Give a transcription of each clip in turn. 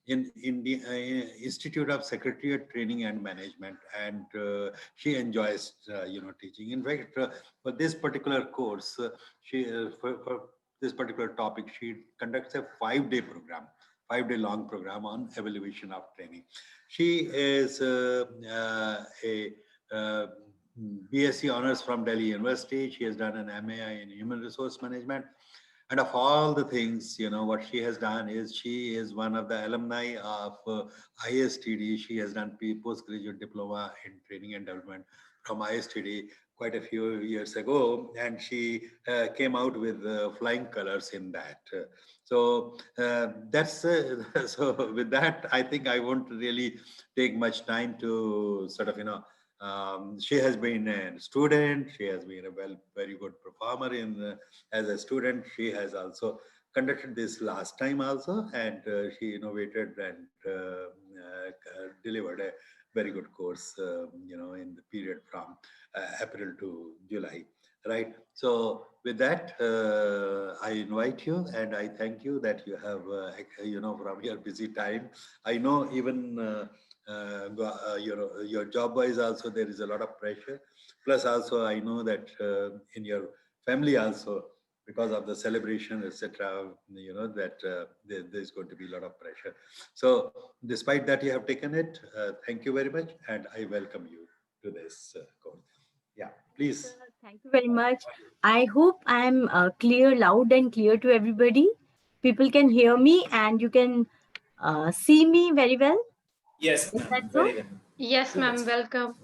in India Institute of Secretariat Training and Management, and she enjoys teaching. In fact, for this particular course, for this particular topic, she conducts a 5-day program, 5-day long program on evaluation of training. She is a BSc honors from Delhi University. She has done an MAI in Human Resource Management. And of all the things, what she has done is she is one of the alumni of ISTD. She has done postgraduate diploma in training and development from ISTD quite a few years ago. And she came out with flying colors in that. That's so with that, I think I won't really take much time to sort of, she has been a student. She has been a very good performer as a student. She has also conducted this last time also, and she innovated and delivered a very good course, in the period from April to July. Right. So with that, I invite you and I thank you that you have, from your busy time. I know even your job wise also there is a lot of pressure. Plus also I know that in your family also, because of the celebration, etc., that there's going to be a lot of pressure. So despite that, you have taken it. Thank you very much, and I welcome you to this course. Yeah, please. Thank you very much. I hope I'm clear, loud and clear to everybody. People can hear me and you can see me very well. Yes, Is that ma'am. so? Very well. Yes, ma'am. Welcome.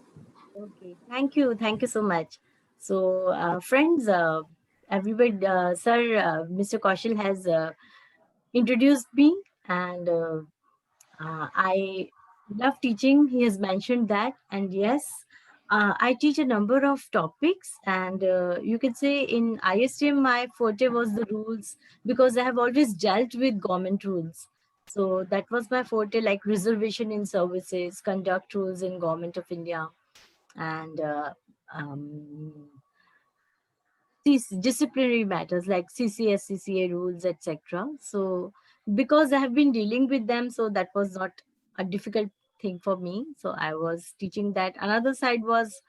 Okay. Thank you. Thank you so much. So, friends, everybody, sir, Mr. Kaushal has introduced me, and I love teaching. He has mentioned that, and yes, I teach a number of topics, and you can say in ISTM my forte was the rules, because I have always dealt with government rules. So that was my forte, like reservation in services, conduct rules in Government of India, and um, these disciplinary matters like CCS, CCA rules, etc. So because I have been dealing with them, so that was not a difficult thing for me. So I was teaching that. Another side was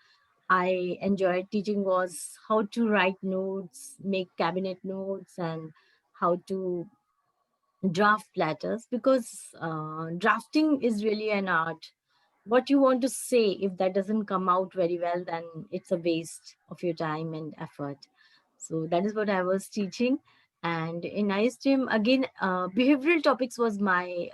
I enjoyed teaching was how to write notes, make cabinet notes, and how to draft letters, because drafting is really an art. What you want to say, if that doesn't come out very well, then it's a waste of your time and effort. So that is what I was teaching. And in ISTM, again, behavioral topics was my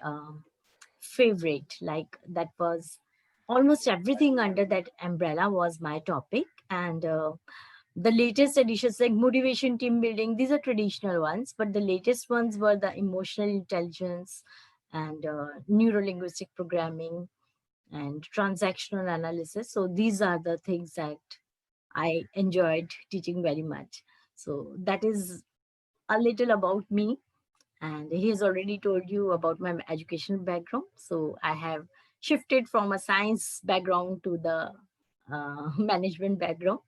favorite. Like that was almost everything under that umbrella was my topic. And the latest editions like motivation, team building, these are traditional ones, but the latest ones were the emotional intelligence and neuro-linguistic programming and transactional analysis. So these are the things that I enjoyed teaching very much. So that is a little about me. And he has already told you about my educational background. So I have shifted from a science background to the management background.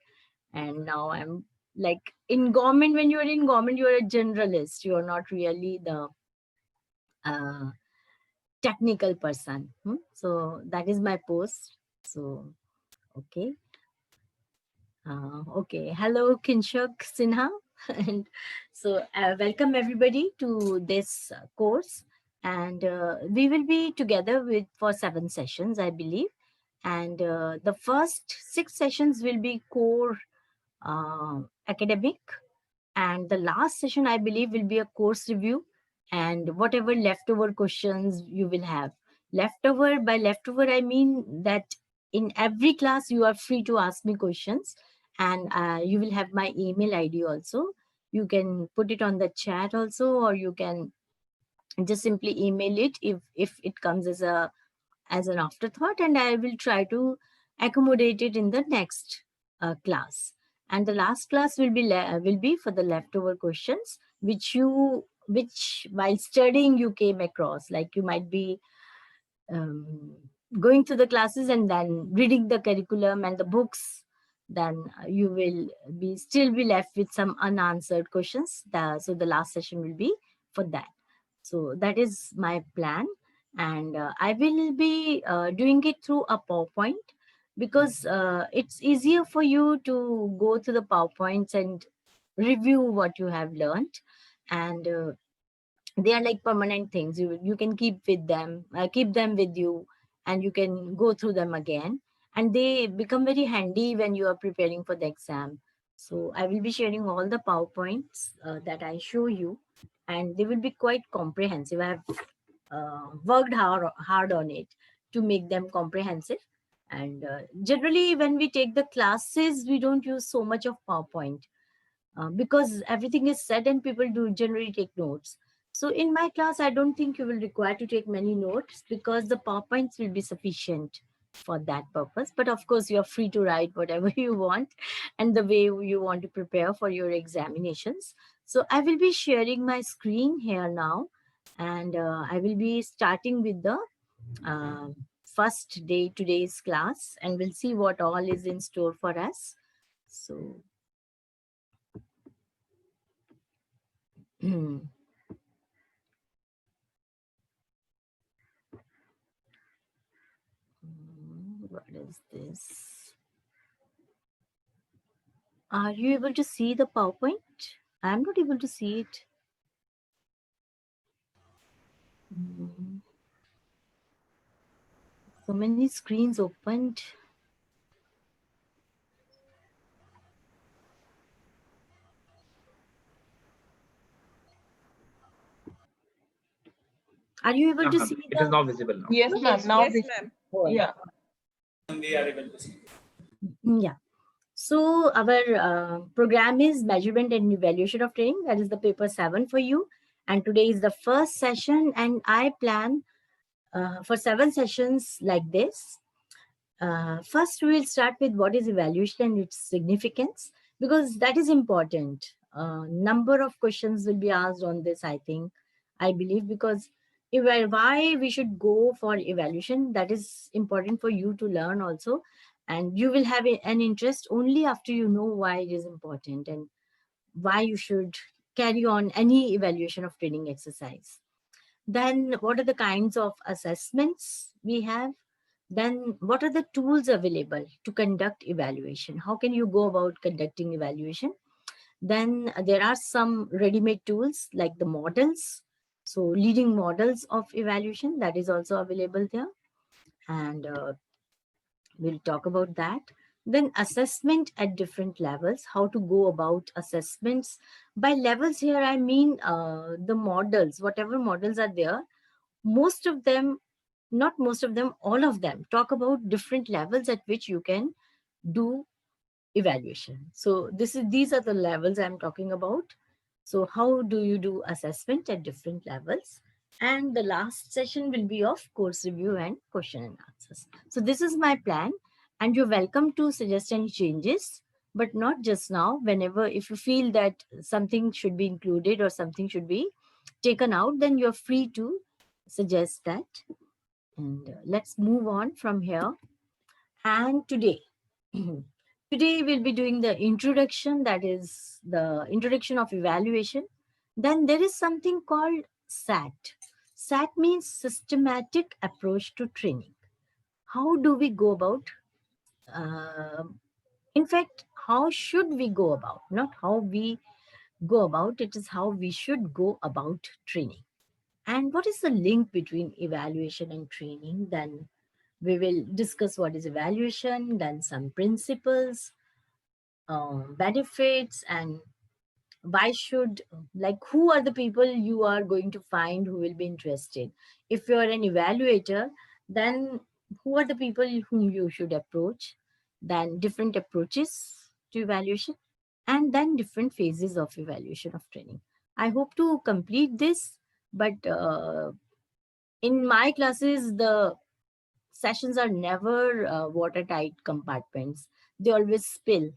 And now I'm like in government, when you're in government, you're a generalist. You're not really the uh, technical person. So that is my post. So, okay. Okay. Hello, Kinshuk Sinha. And so welcome everybody to this course. And we will be together with for 7 sessions, I believe. And the first 6 sessions will be core academic. And the last session, I believe, will be a course review and whatever leftover questions you will have. Leftover, by leftover, I mean that in every class, you are free to ask me questions, and you will have my email ID also. You can put it on the chat also, or you can just simply email it if it comes as an afterthought, and I will try to accommodate it in the next class. And the last class will be for the leftover questions which while studying you came across. Like you might be um, going to the classes and then reading the curriculum and the books, then you will be still be left with some unanswered questions. So the last session will be for that. So that is my plan. And I will be doing it through a PowerPoint, because it's easier for you to go to the PowerPoints and review what you have learned. And they are like permanent things. You can keep them with you, and you can go through them again, and they become very handy when you are preparing for the exam. So I will be sharing all the PowerPoints that I show you, and they will be quite comprehensive. I have worked hard on it to make them comprehensive. And generally when we take the classes, we don't use so much of PowerPoint, because everything is said and people do generally take notes. So in my class, I don't think you will require to take many notes, because the PowerPoints will be sufficient for that purpose. But of course, you're free to write whatever you want and the way you want to prepare for your examinations. So I will be sharing my screen here now, and I will be starting with the uh, first day today's class, and we'll see what all is in store for us. So what is this? Are you able to see the PowerPoint? I'm not able to see it. So many screens opened. Are you able to see It is now visible now. Yes, ma'am. Now Yes, this. ma'am. Yeah. Yeah. So our program is measurement and evaluation of training. That is the paper 7 for you. And today is the first session, and I plan for 7 sessions like this. First, we will start with what is evaluation and its significance, because that is important. Number of questions will be asked on this, I believe, because why we should go for evaluation, that is important for you to learn also. And you will have an interest only after you know why it is important and why you should carry on any evaluation of training exercise. Then what are the kinds of assessments we have? Then what are the tools available to conduct evaluation? How can you go about conducting evaluation? Then there are some ready-made tools like the models. So leading models of evaluation, that is also available there. And we'll talk about that. Then assessment at different levels, how to go about assessments. By levels here, I mean the models, whatever models are there, most of them, not most of them, all of them talk about different levels at which you can do evaluation. So these are the levels I'm talking about. So how do you do assessment at different levels? And the last session will be of course review and question and answers. So this is my plan, and you're welcome to suggest any changes, but not just now. Whenever, if you feel that something should be included or something should be taken out, then you're free to suggest that. And let's move on from here. And today, today we'll be doing the introduction, that is the introduction of evaluation. Then there is something called SAT. SAT means systematic approach to training. How do we go about? In fact, how should we go about? Not how we go about, it is how we should go about training. And what is the link between evaluation and training? Then we will discuss what is evaluation, then some principles, benefits, and why should, like, who are the people you are going to find who will be interested. If you are an evaluator, then who are the people whom you should approach, then different approaches to evaluation, and then different phases of evaluation of training. I hope to complete this, but in my classes, the sessions are never watertight compartments. They always spill.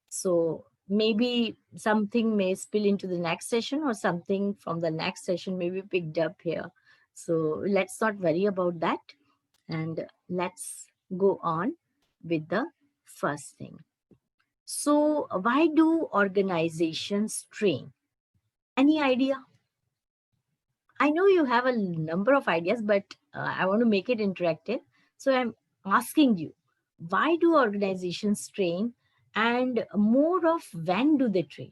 So maybe something may spill into the next session, or something from the next session may be picked up here. So let's not worry about that. And let's go on with the first thing. So why do organizations train? Any idea? I know you have a number of ideas, but I want to make it interactive. So I'm asking you, why do organizations train, and more of when do they train?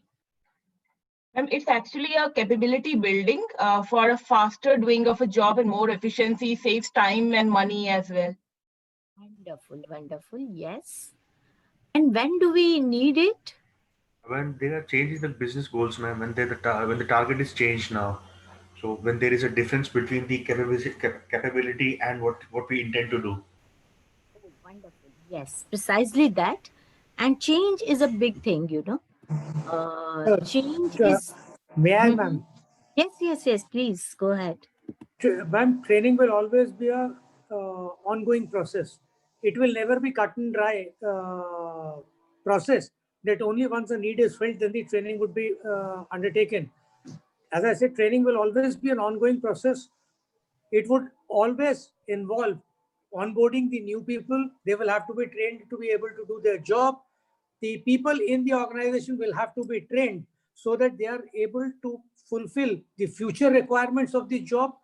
It's actually a capability building for a faster doing of a job and more efficiency, saves time and money as well. Wonderful, wonderful. Yes. And when do we need it? When they are changing the business goals, ma'am, when the target is changed now, so when there is a difference between the capability and what we intend to do. Oh, wonderful. Yes, precisely that. And change is a big thing, you know. Change Uh, is. May I, Mhm. ma'am? Yes, yes, yes. Please go ahead. Ma'am, training will always be a ongoing process. It will never be cut and dry process that only once a need is felt, then the training would be undertaken. As I said, training will always be an ongoing process. It would always involve onboarding the new people. They will have to be trained to be able to do their job. The people in the organization will have to be trained so that they are able to fulfill the future requirements of the job.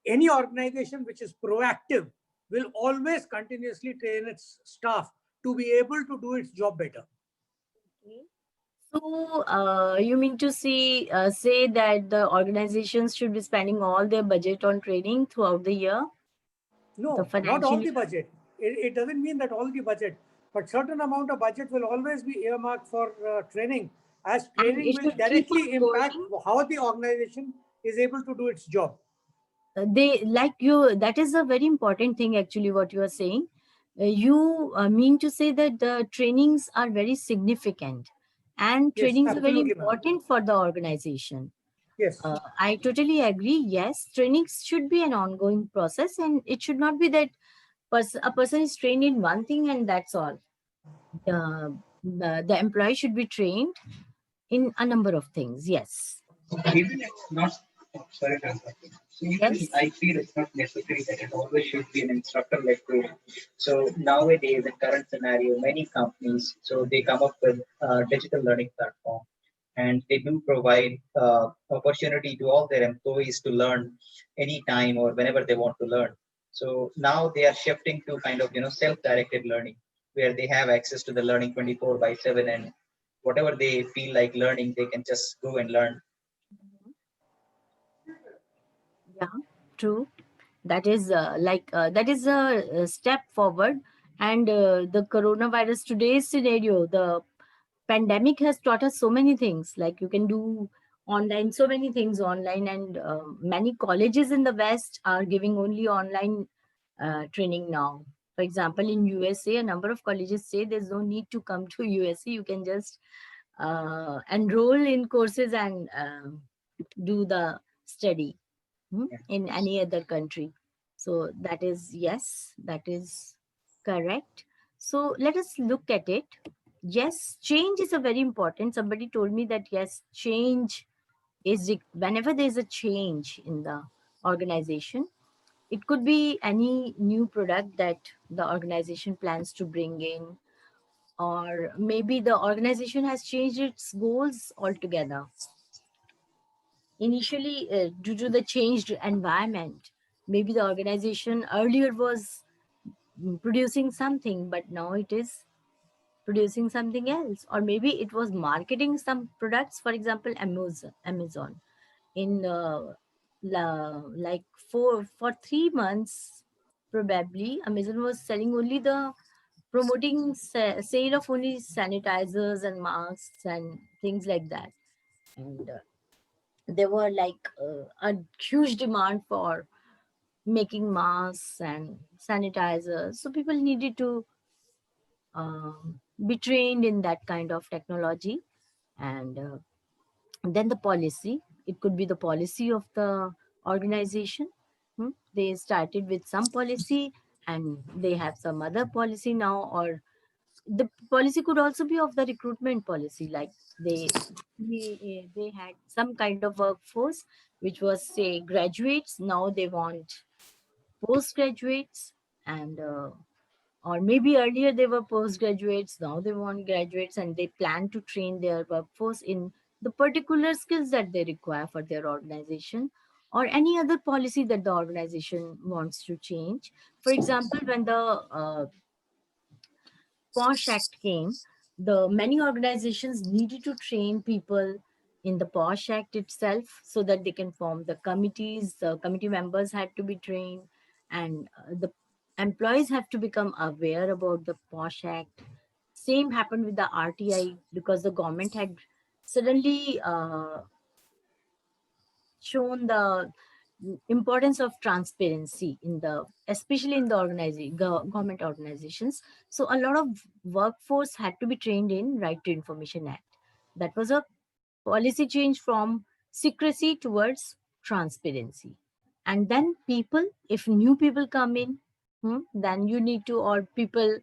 Any organization which is proactive will always continuously train its staff to be able to do its job better. Okay. So, you mean to say that the organizations should be spending all their budget on training throughout the year, the No, not financial all year? the budget. It doesn't mean that all the budget, but certain amount of budget will always be earmarked for training, as And training it will should keep directly on impact going. how the organization is able to do its job. They like you. That is a very important thing, actually. What you are saying, you mean to say that the trainings are very significant, and Yes, trainings are very absolutely, ma'am. important for the organization. Yes, I totally agree. Yes, trainings should be an ongoing process, and it should not be that a person is trained in one thing and that's all. The employee should be trained in a number of things. Yes. Even it's not, sorry to interrupt you. So even Yes. I feel it's not necessary that it always should be an instructor-led training. So nowadays, in current scenario, many companies, so they come up with digital learning platform, and they do provide opportunity to all their employees to learn anytime or whenever they want to learn. So now they are shifting to kind of self-directed learning, where they have access to the learning 24 by 7, and whatever they feel like learning, they can just go and learn. Yeah, true. That is that is a step forward. And the coronavirus today's scenario, the pandemic has taught us so many things. Like you can do online, so many things online, and many colleges in the West are giving only online training now. For example, in USA, a number of colleges say there's no need to come to USA. You can just enroll in courses and do the study in any other country. So that is, yes, that is correct. So let us look at it. Yes, change is a very important. Somebody told me that yes, change is whenever there's a change in the organization, it could be any new product that the organization plans to bring in, or maybe the organization has changed its goals altogether. Initially, due to the changed environment, maybe the organization earlier was producing something, but now it is producing something else, or maybe it was marketing some products. For example, Amazon in like for 3 months, probably Amazon was selling only the promoting sale of only sanitizers and masks and things like that. And there were like a huge demand for making masks and sanitizers, so people needed to be trained in that kind of technology. And then the policy, it could be the policy of the organization. They started with some policy and they have some other policy now, or the policy could also be of the recruitment policy. Like they had some kind of workforce which was, say, graduates. Now they want postgraduates. And or maybe earlier they were postgraduates, now they want graduates, and they plan to train their workforce in the particular skills that they require for their organization. or any other policy that the organization wants to change. For example, when the POSH Act came, the many organizations needed to train people in the POSH Act itself so that they can form the committees. The committee members had to be trained, and the employees have to become aware about the POSH Act. Same happened with the RTI because the government had suddenly shown the importance of transparency in the, especially in the government organizations. So a lot of workforce had to be trained in Right to Information Act. That was a policy change from secrecy towards transparency. And then people, if new people come in, then you need to, or people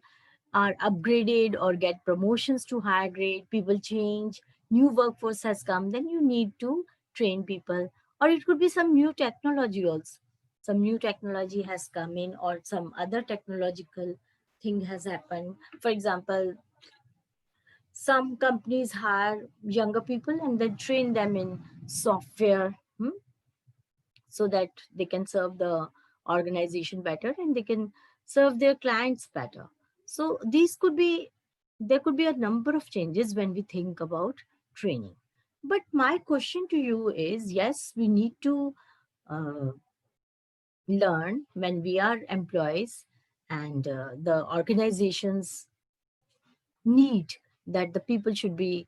are upgraded or get promotions to higher grade, people change, new workforce has come, then you need to train people. Or it could be some new technology also. Some new technology has come in, or some other technological thing has happened. For example, some companies hire younger people and then train them in software, so that they can serve the organization better and they can serve their clients better. So these could be, there could be a number of changes when we think about training. But my question to you is, yes, we need to uh, learn when we are employees, and the organizations need that the people should be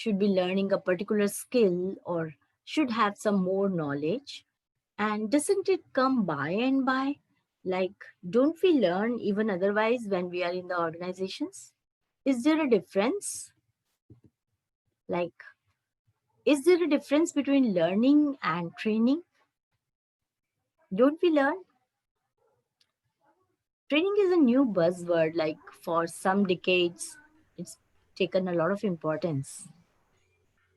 learning a particular skill or should have some more knowledge. And doesn't it come by and by? Like, don't we learn even otherwise when we are in the organizations? Is there a difference? Like, is there a difference between learning and training? Don't we learn? Training is a new buzzword, like for some decades, it's taken a lot of importance.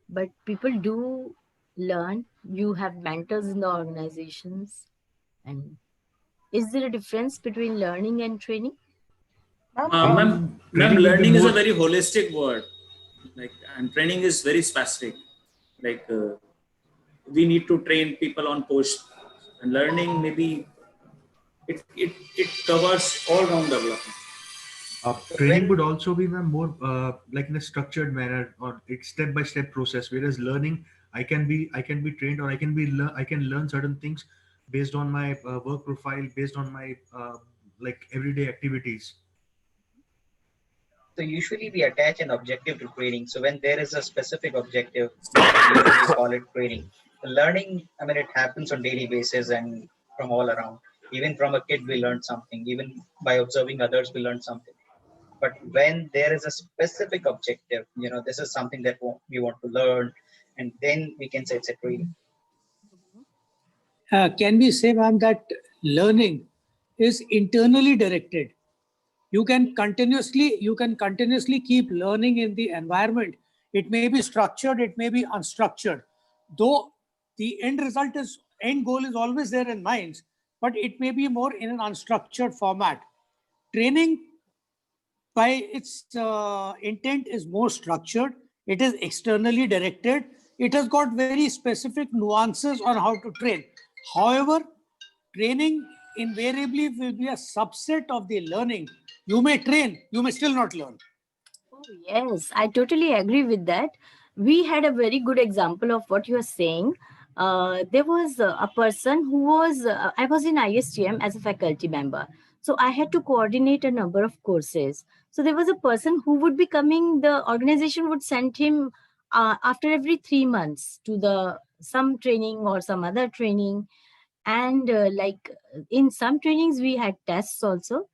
But people do learn. You have mentors in the organizations. And is there a difference between learning and training? Ma'am, Training will be learning is a more. very holistic word, like, and training is very specific. Like, we need to train people on post, and learning maybe it covers all round development. Training would also be more like in a structured manner, or it's step by step process. Whereas learning, I can be trained, or I can learn certain things based on my work profile, based on my like everyday activities. So usually we attach an objective to training. So when there is a specific objective, we usually call it training. Learning, I mean, it happens on daily basis and from all around. Even from a kid, we learn something. Even by observing others, we learn something. But when there is a specific objective, this is something that we want to learn, and then we can say it's a training. Can we say, ma'am, that learning is internally directed? You can continuously keep learning in the environment. It may be structured, it may be unstructured, though the end goal is always there in minds, but it may be more in an unstructured format. Training by its intent is more structured. It is externally directed. It has got very specific nuances on how to train. However, training invariably will be a subset of the learning. You may train, you may still not learn. Oh, yes, I totally agree with that. We had a very good example of what you are saying. There was a person who was, I was in ISTM as a faculty member. So I had to coordinate a number of courses. So there was a person who would be coming, the organization would send him after every 3 months to the some training or some other training. And like in some trainings, we had tests also,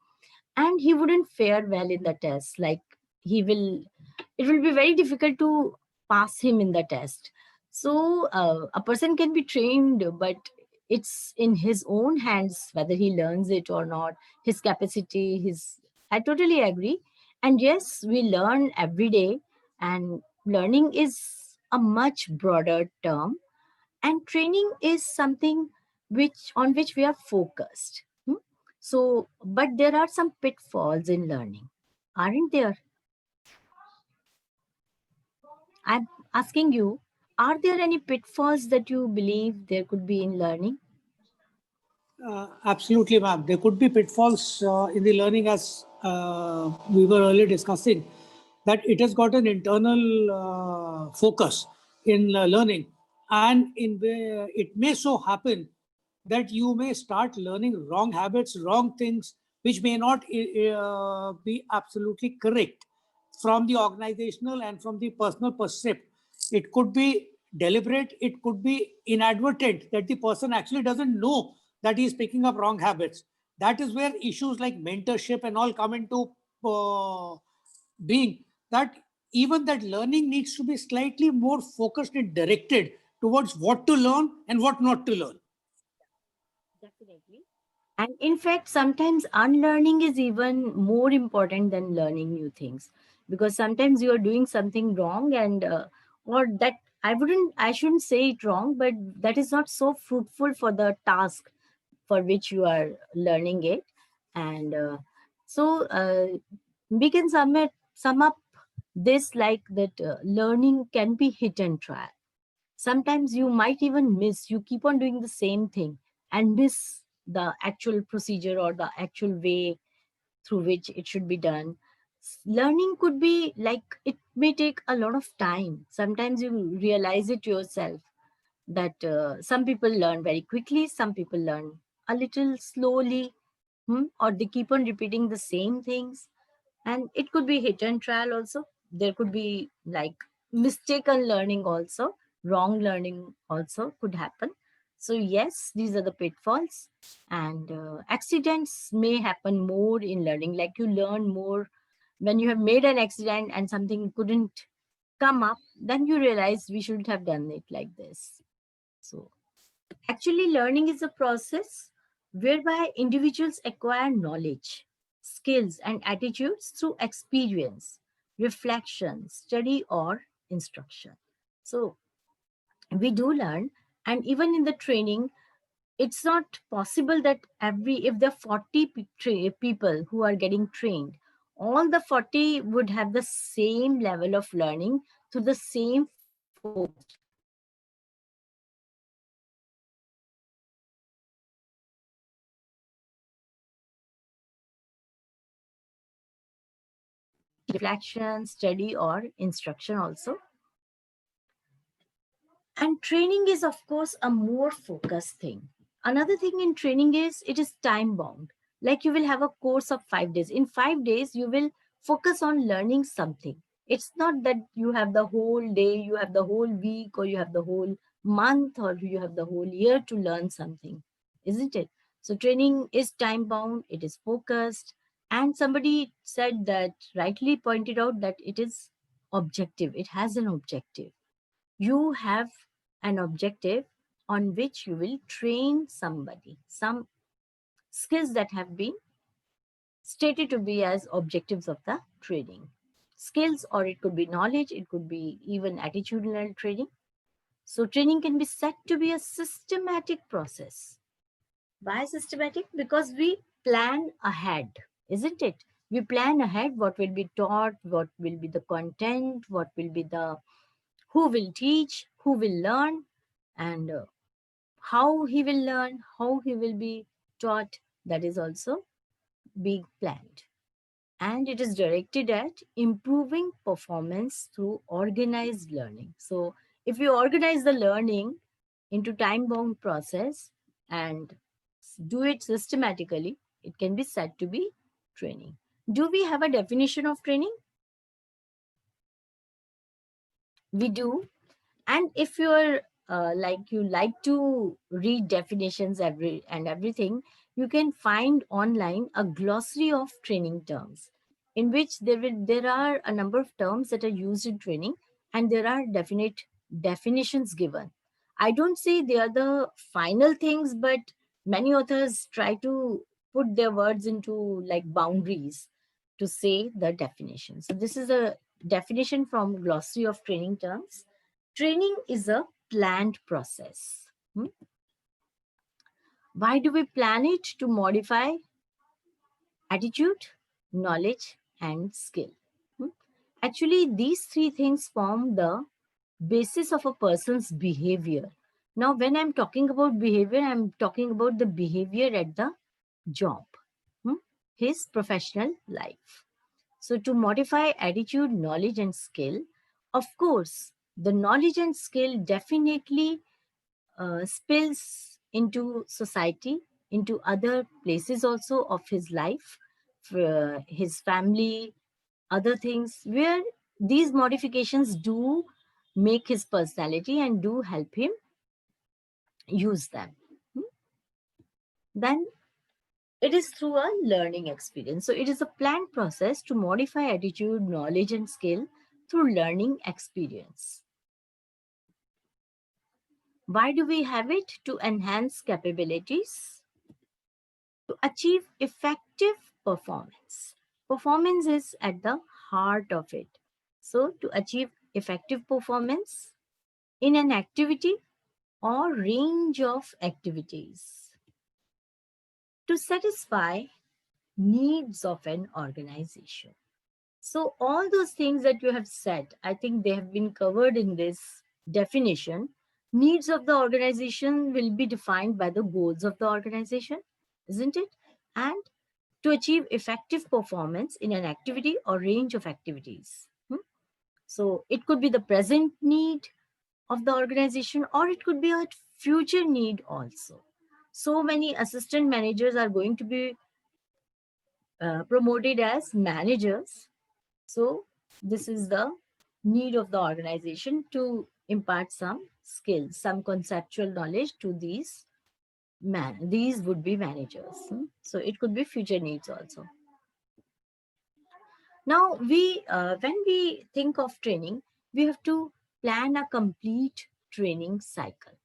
and he wouldn't fare well in the test. Like he will, it will be very difficult to pass him in the test. So a person can be trained, but it's in his own hands whether he learns it or not, his capacity, his, I totally agree. And yes, we learn every day, and learning is a much broader term, and training is something which we are focused. So, but there are some pitfalls in learning, aren't there? I'm asking you, Are there any pitfalls that you believe there could be in learning? Absolutely, ma'am. There could be pitfalls in the learning, as we were earlier discussing, that it has got an internal focus in learning, and it may so happen that you may start learning wrong habits, wrong things, which may not be absolutely correct from the organizational and from the personal perspective. It could be deliberate, it could be inadvertent, that the person actually doesn't know that he is picking up wrong habits. That is where issues like mentorship and all come into being, that even that learning needs to be slightly more focused and directed towards what to learn and what not to learn. Definitely. And in fact, sometimes unlearning is even more important than learning new things, because sometimes you are doing something wrong, and or that I shouldn't say it wrong, but that is not so fruitful for the task for which you are learning it. And we can sum up this like that learning can be hit and try. Sometimes you might even miss, you keep on doing the same thing and miss the actual procedure or the actual way through which it should be done. Learning could be like, it may take a lot of time. Sometimes you realize it yourself that some people learn very quickly, some people learn a little slowly, or they keep on repeating the same things. And it could be hit and trial also. There could be like mistaken learning also, wrong learning also could happen. So yes, these are the pitfalls. And accidents may happen more in learning, like you learn more when you have made an accident and something couldn't come up, then you realize we shouldn't have done it like this. So actually, learning is a process whereby individuals acquire knowledge, skills, and attitudes through experience, reflection, study, or instruction. So we do learn, and even in the training, it's not possible that if there are 40 people who are getting trained, all the 40 would have the same level of learning through the same focused reflection, study, or instruction also. And training is, of course, a more focused thing. Another thing in training is it is time bound. Like you will have a course of 5 days. In 5 days, you will focus on learning something. It's not that you have the whole day, you have the whole week, or you have the whole month, or you have the whole year to learn something, isn't it? So training is time bound, it is focused. And somebody said that, rightly pointed out, that it is objective. It has an objective. You have an objective on which you will train somebody, some skills that have been stated to be as objectives of the training. Skills, or it could be knowledge, it could be even attitudinal training. So training can be said to be a systematic process. Why systematic? Because we plan ahead, isn't it? We plan ahead what will be taught, what will be the content, what will be the, who will teach, who will learn, and how he will learn, how he will be taught. That is also being planned. And it is directed at improving performance through organized learning. So if you organize the learning into time-bound process and do it systematically, it can be said to be training. Do we have a definition of training? We do. And if you're you like to read definitions everything, you can find online a glossary of training terms, in which there are a number of terms that are used in training, and there are definite definitions given. I don't say they are the final things, but many authors try to put their words into like boundaries to say the definition. So this is a definition from glossary of training terms. Training is a planned process. Why do we plan it? To modify attitude, knowledge, and skill. Actually, these three things form the basis of a person's behavior. Now, when I'm talking about behavior, I'm talking about the behavior at the job, his professional life. So to modify attitude, knowledge, and skill, of course, the knowledge and skill definitely spills into society, into other places also of his life, his family, other things, where these modifications do make his personality and do help him use them. Then it is through a learning experience. So it is a planned process to modify attitude, knowledge, and skill through learning experience. Why do we have it? To enhance capabilities, to achieve effective performance. Performance is at the heart of it. So to achieve effective performance in an activity or range of activities, to satisfy needs of an organization. So all those things that you have said, I think they have been covered in this definition. Needs of the organization will be defined by the goals of the organization, isn't it? And to achieve effective performance in an activity or range of activities. So it could be the present need of the organization, or it could be a future need also. So many assistant managers are going to be promoted as managers. So this is the need of the organization to impart some skills, some conceptual knowledge to these these would be managers. So it could be future needs also. Now when we think of training, we have to plan a complete training cycle.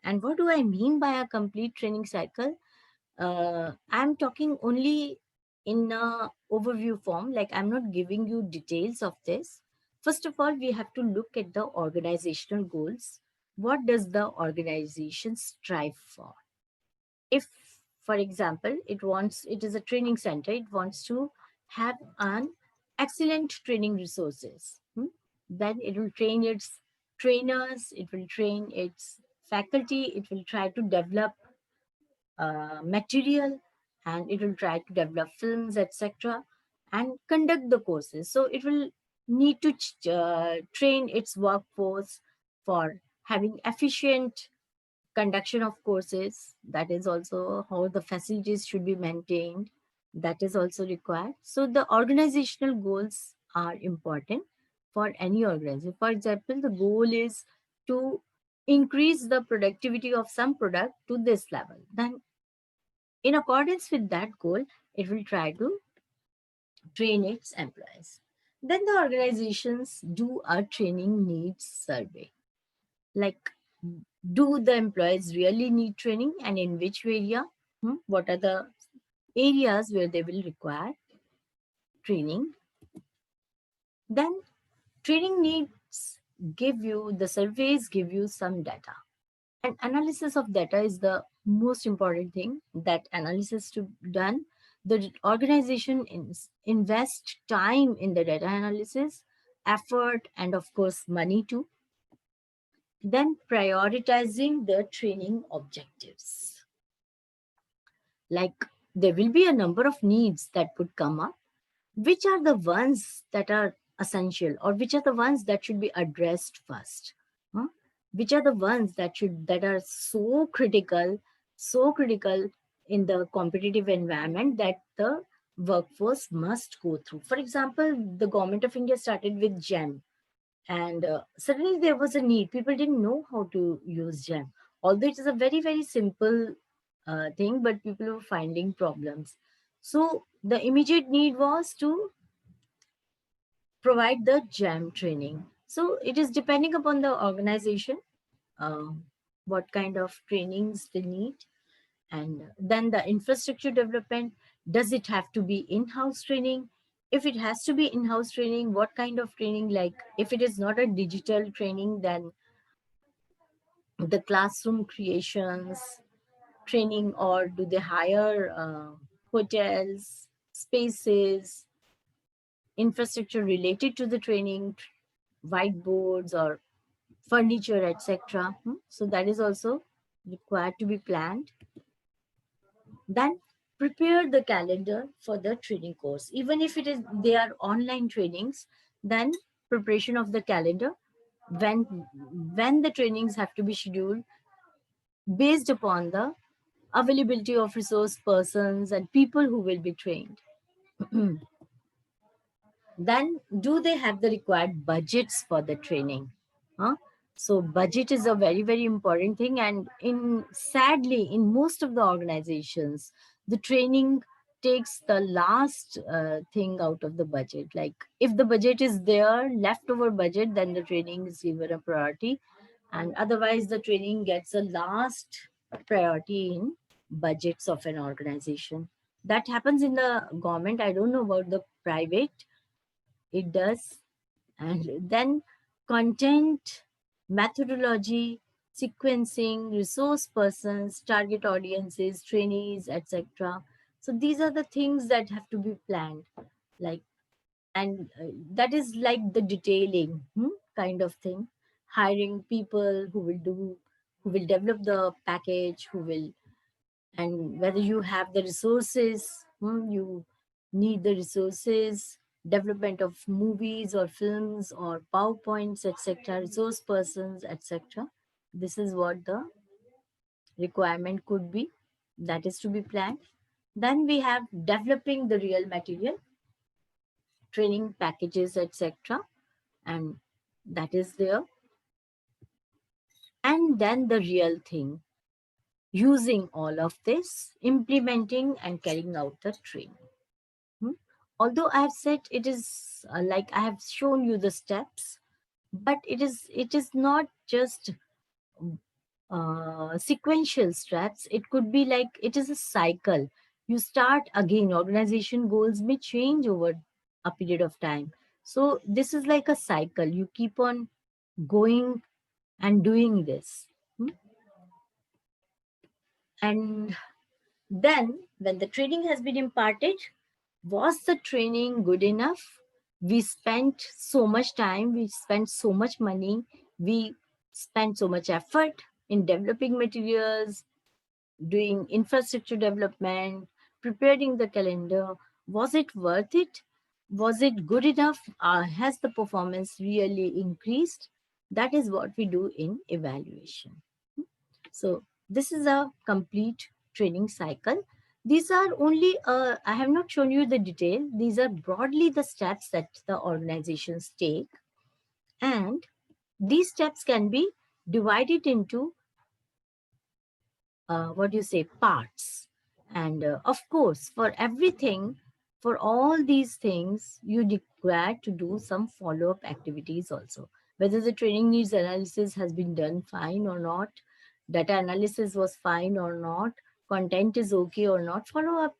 And what do I mean by a complete training cycle? I'm talking only in a overview form, like I'm not giving you details of this. First of all, we have to look at the organizational goals. What does the organization strive for? If, for example, it is a training center, it wants to have an excellent training resources, then it will train its trainers, it will train its faculty, it will try to develop material, and it will try to develop films, etc., and conduct the courses. So it will need to train its workforce for having efficient conduction of courses. That is also how the facilities should be maintained. That is also required. So the organizational goals are important for any organization. For example, the goal is to increase the productivity of some product to this level. Then in accordance with that goal, it will try to train its employees. Then the organizations do a training needs survey. Like, do the employees really need training, and in which area? What are the areas where they will require training? Then training needs the surveys give you some data. And analysis of data is the most important thing. That analysis to be done, the organization invest time in the data analysis, effort, and of course money too. Then prioritizing the training objectives. Like, there will be a number of needs that would come up. Which are the ones that are essential, or which are the ones that should be addressed first? Which are the ones that are so critical in the competitive environment that the workforce must go through? For example, the government of India started with GEM, and suddenly there was a need. People didn't know how to use GEM, although it is a very, very simple thing, but people were finding problems. So the immediate need was to provide the GEM training. So it is depending upon the organization, what kind of trainings they need. And then the infrastructure development, does it have to be in-house training? If it has to be in-house training, what kind of training? Like, if it is not a digital training, then the classroom creations training, or do they hire hotels, spaces, infrastructure related to the training? whiteboards or furniture, etc. So that is also required to be planned. Then prepare the calendar for the training course. Even if they are online trainings, then preparation of the calendar when the trainings have to be scheduled based upon the availability of resource persons and people who will be trained. Then do they have the required budgets for the training? Huh? So budget is a very, very important thing. And sadly, in most of the organizations, the training takes the last thing out of the budget. Like if the budget is there, leftover budget, then the training is given a priority. And otherwise, the training gets a last priority in budgets of an organization. That happens in the government. I don't know about the private. It does. And then content, methodology, sequencing, resource persons, target audiences, trainees, etc. So these are the things that have to be planned. Like, and that is like the detailing kind of thing. Hiring people who will develop the package, and whether you have the resources, you need the resources, development of movies or films or PowerPoints, etc., resource persons, etc. This is what the requirement could be. That is to be planned. Then we have developing the real material, training packages, etc. And that is there. And then the real thing, using all of this, implementing and carrying out the training. Although I have said it is like I have shown you the steps, but it is not just sequential steps. It could be like it is a cycle. You start again. Organization goals may change over a period of time. So this is like a cycle. You keep on going and doing this. And then when the training has been imparted, was the training good enough? We spent so much time, we spent so much money, we spent so much effort in developing materials, doing infrastructure development, preparing the calendar. Was it worth it? Was it good enough? Has the performance really increased? That is what we do in evaluation. So this is a complete training cycle. These are only, I have not shown you the detail. These are broadly the steps that the organizations take. And these steps can be divided into, parts. And of course, for everything, for all these things, you require to do some follow-up activities also. Whether the training needs analysis has been done fine or not, data analysis was fine or not, content is okay or not, follow-up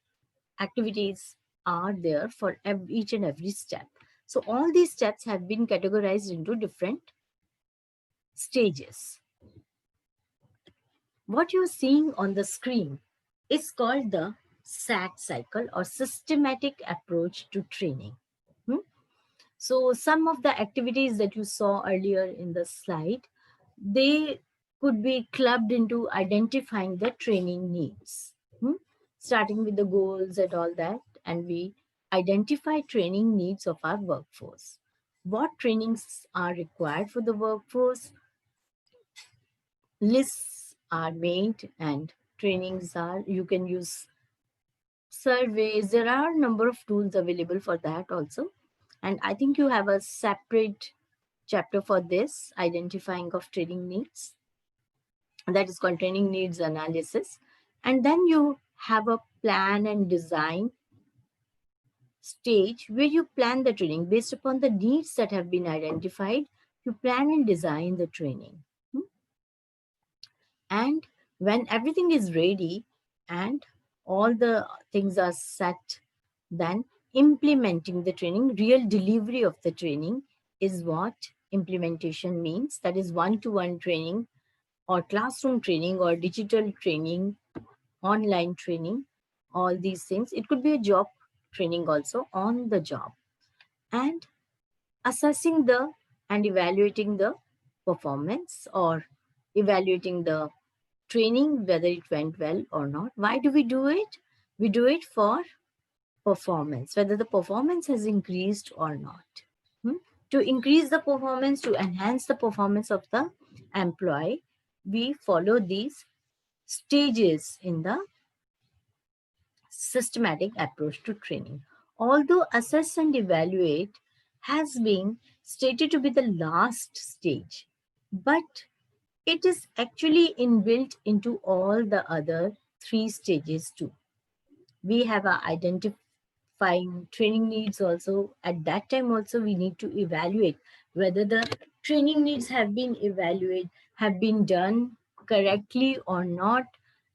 activities are there for each and every step. So all these steps have been categorized into different stages. What you're seeing on the screen is called the SAT cycle, or systematic approach to training. So some of the activities that you saw earlier in the slide, they could be clubbed into identifying the training needs, starting with the goals and all that. And we identify training needs of our workforce. What trainings are required for the workforce? Lists are made and trainings are, you can use surveys. There are a number of tools available for that also. And I think you have a separate chapter for this, identifying of training needs. That is called training needs analysis. And then you have a plan and design stage where you plan the training based upon the needs that have been identified. You plan and design the training. And when everything is ready and all the things are set, then implementing the training, real delivery of the training is what implementation means. That is one-to-one training or classroom training or digital training, online training, all these things. It could be a job training also, on the job. And assessing the and evaluating the performance or evaluating the training, whether it went well or not. Why do we do it? We do it for performance, whether the performance has increased or not. To increase the performance, to enhance the performance of the employee, we follow these stages in the systematic approach to training. Although assess and evaluate has been stated to be the last stage, but it is actually inbuilt into all the other 3 stages too. We have a identifying training needs also. At that time also, we need to evaluate whether the training needs have been evaluated, have been done correctly or not.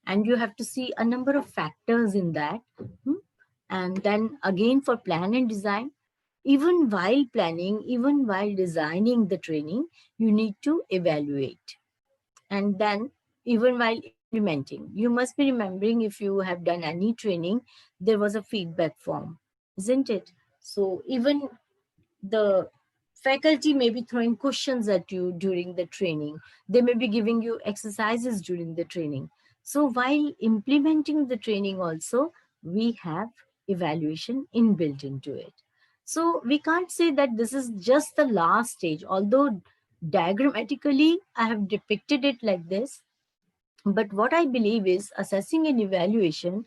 And you have to see a number of factors in that. And then again, for plan and design, even while planning, even while designing the training, you need to evaluate. And then even while implementing, you must be remembering, if you have done any training, there was a feedback form, isn't it? So even the faculty may be throwing questions at you during the training. They may be giving you exercises during the training. So while implementing the training also, we have evaluation inbuilt into it. So we can't say that this is just the last stage, although diagrammatically I have depicted it like this. But what I believe is assessing and evaluation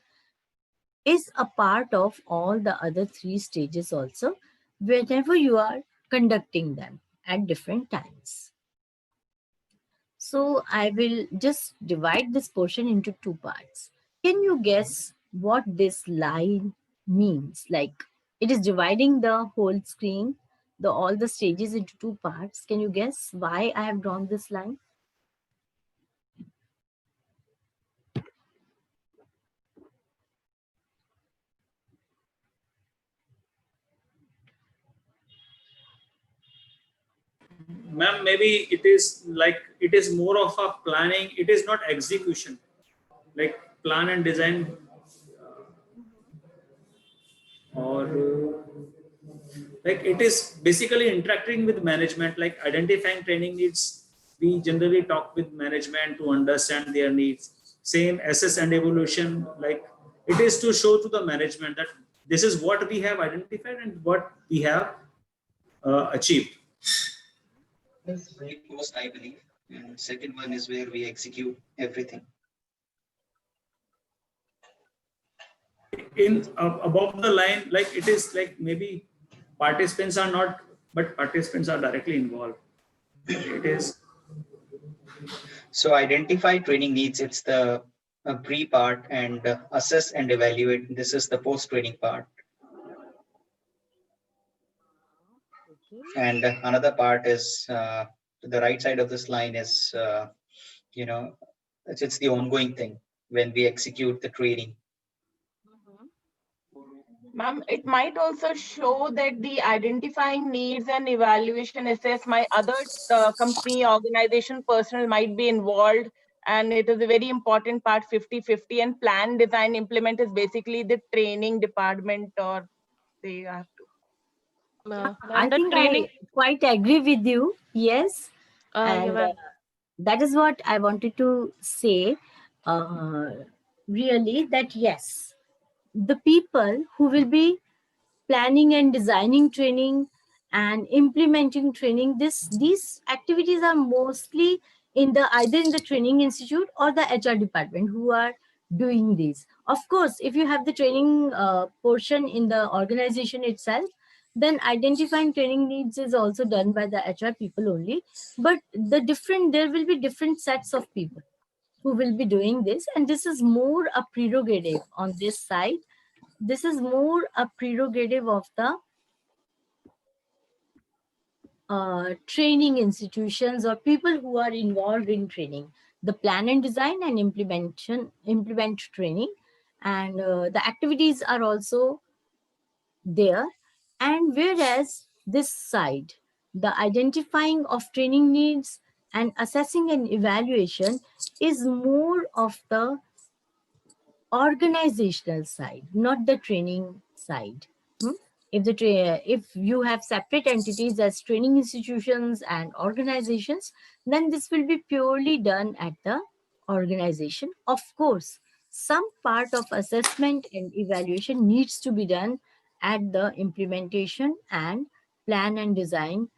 is a part of all the other 3 stages also, whenever you are conducting them at different times. So I will just divide this portion into 2 parts. Can you guess what this line means? Like, it is dividing the whole screen, all the stages into 2 parts. Can you guess why I have drawn this line? Ma'am, maybe it is like, it is more of a planning. It is not execution. Like plan and design, or like it is basically interacting with management, like identifying training needs. We generally talk with management to understand their needs. Same assess and evaluation, like it is to show to the management that this is what we have identified and what we have achieved. This is post, I believe. And second one is where we execute everything. In above the line, like it is like maybe participants are not, but participants are directly involved. It is. So identify training needs, it's the pre part, and assess and evaluate, this is the post training part. And another part is to the right side of this line is, it's the ongoing thing when we execute the training. Ma'am, it might also show that the identifying needs and evaluation assess my other company, organization, personnel might be involved. And it is a very important part, 50-50. And plan, design, implement is basically the training department, or they have to. I think I quite agree with you. Yes. And that is what I wanted to say. Really, that yes, the people who will be planning and designing training and implementing training, these activities are mostly in the either in the training institute or the HR department who are doing these. Of course, if you have the training portion in the organization itself, then identifying training needs is also done by the HR people only. But there will be different sets of people who will be doing this, and this is more a prerogative on this side. This is more a prerogative of the training institutions or people who are involved in training, the plan and design and implement training, and the activities are also there. And whereas this side, the identifying of training needs and assessing and evaluation is more of the organizational side, not the training side. If you have separate entities as training institutions and organizations, then this will be purely done at the organization. Of course, some part of assessment and evaluation needs to be done at the implementation and plan and design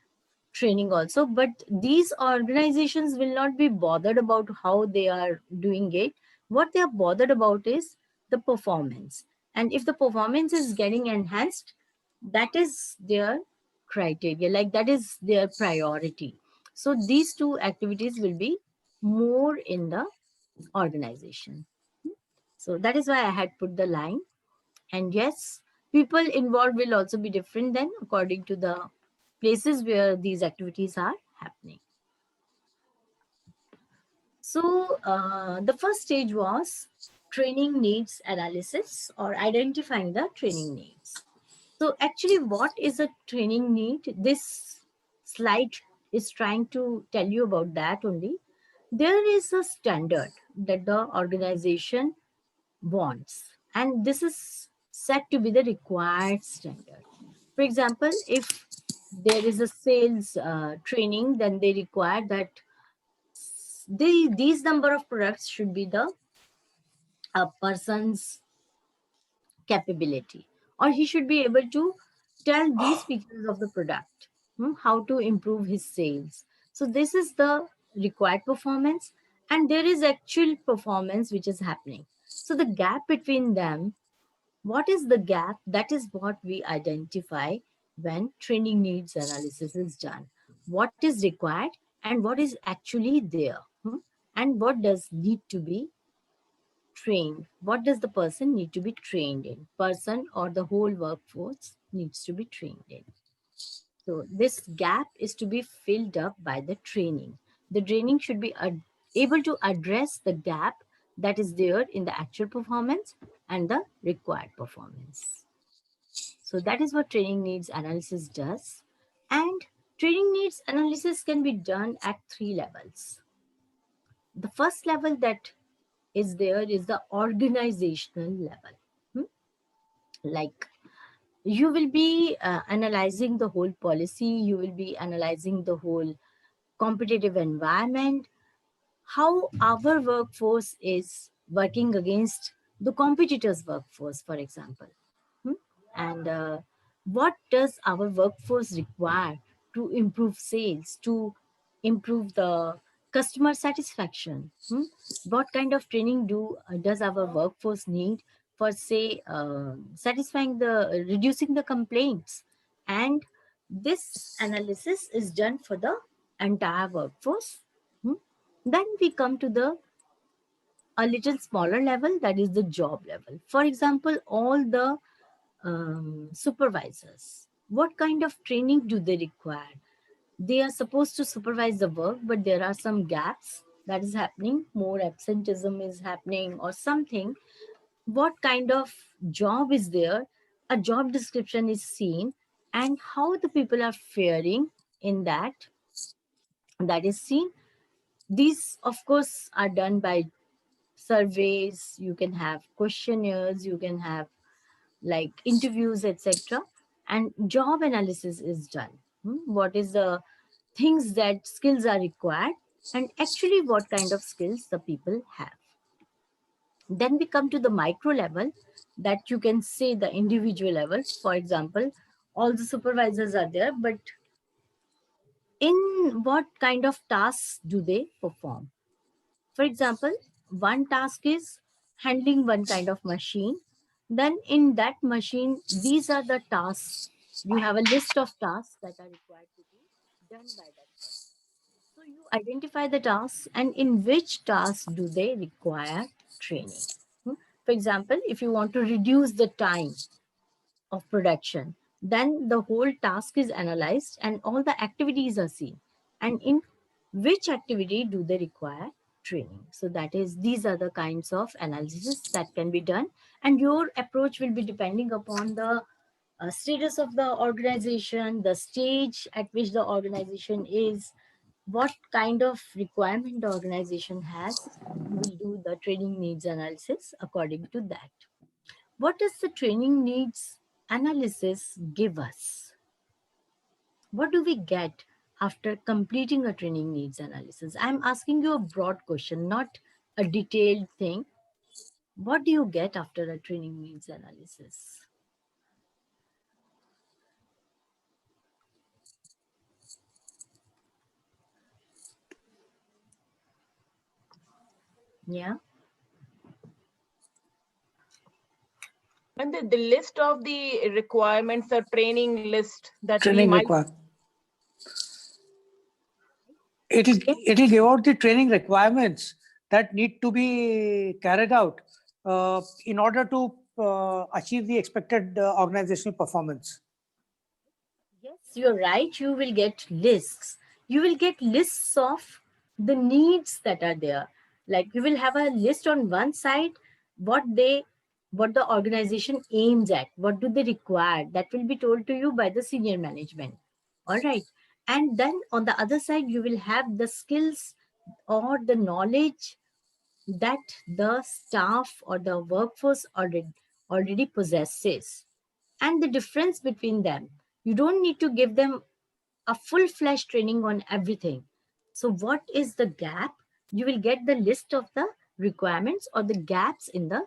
training also, but these organizations will not be bothered about how they are doing it. What they are bothered about is the performance, and if the performance is getting enhanced, that is their criteria, like that is their priority. So these two activities will be more in the organization. So that is why I had put the line. And yes, people involved will also be different then according to the places where these activities are happening. So the first stage was training needs analysis, or identifying the training needs. So actually, what is a training need? This slide is trying to tell you about that only. There is a standard that the organization wants, and this is set to be the required standard. For example, if there is a sales training, then they require that these number of products should be the person's capability, or he should be able to tell these features of the product, how to improve his sales. So this is the required performance, and there is actual performance which is happening. So the gap between them, what is the gap? That is what we identify when training needs analysis is done. What is required and what is actually there, and what does need to be trained? What does the person need to be trained in? Person or the whole workforce needs to be trained in. So this gap is to be filled up by the training. The training should be able to address the gap that is there in the actual performance and the required performance. So that is what training needs analysis does. And training needs analysis can be done at 3 levels. The first level that is there is the organizational level. Like, you will be analyzing the whole policy, you will be analyzing the whole competitive environment, how our workforce is working against the competitors' workforce, for example. And what does our workforce require to improve sales, to improve the customer satisfaction? What kind of training does our workforce need for, say, satisfying the reducing the complaints? And this analysis is done for the entire workforce. Then we come to the a little smaller level, that is the job level. For example, all the supervisors, what kind of training do they require? They are supposed to supervise the work, but there are some gaps that is happening, more absenteeism is happening or something. What kind of job is there? A job description is seen, and how the people are faring in that is seen. These of course are done by surveys, you can have questionnaires, you can have like interviews, etc. And job analysis is done. What is the things that skills are required, and actually what kind of skills the people have. Then we come to the micro level, that you can say the individual level. For example, all the supervisors are there, but in what kind of tasks do they perform? For example, one task is handling one kind of machine. Then in that machine, these are the tasks. You have a list of tasks that are required to be done by that person. So you identify the tasks, and in which tasks do they require training. For example, if you want to reduce the time of production, then the whole task is analyzed and all the activities are seen. And in which activity do they require training? So that is, these are the kinds of analysis that can be done. And your approach will be depending upon the status of the organization, the stage at which the organization is, what kind of requirement the organization has. You will do the training needs analysis according to that. What does the training needs analysis give us? What do we get after completing a training needs analysis? I'm asking you a broad question, not a detailed thing. What do you get after a training needs analysis? Yeah. And the list of the requirements, the training list that we Training might requirement. It'll give out the training requirements that need to be carried out in order to achieve the expected organizational performance. Yes, you're right. You will get lists. You will get lists of the needs that are there. Like you will have a list on one side, what the organization aims at, what do they require. That will be told to you by the senior management. All right. And then on the other side, you will have the skills or the knowledge that the staff or the workforce already possesses, and the difference between them. You don't need to give them a full-fledged training on everything. So what is the gap? You will get the list of the requirements or the gaps in the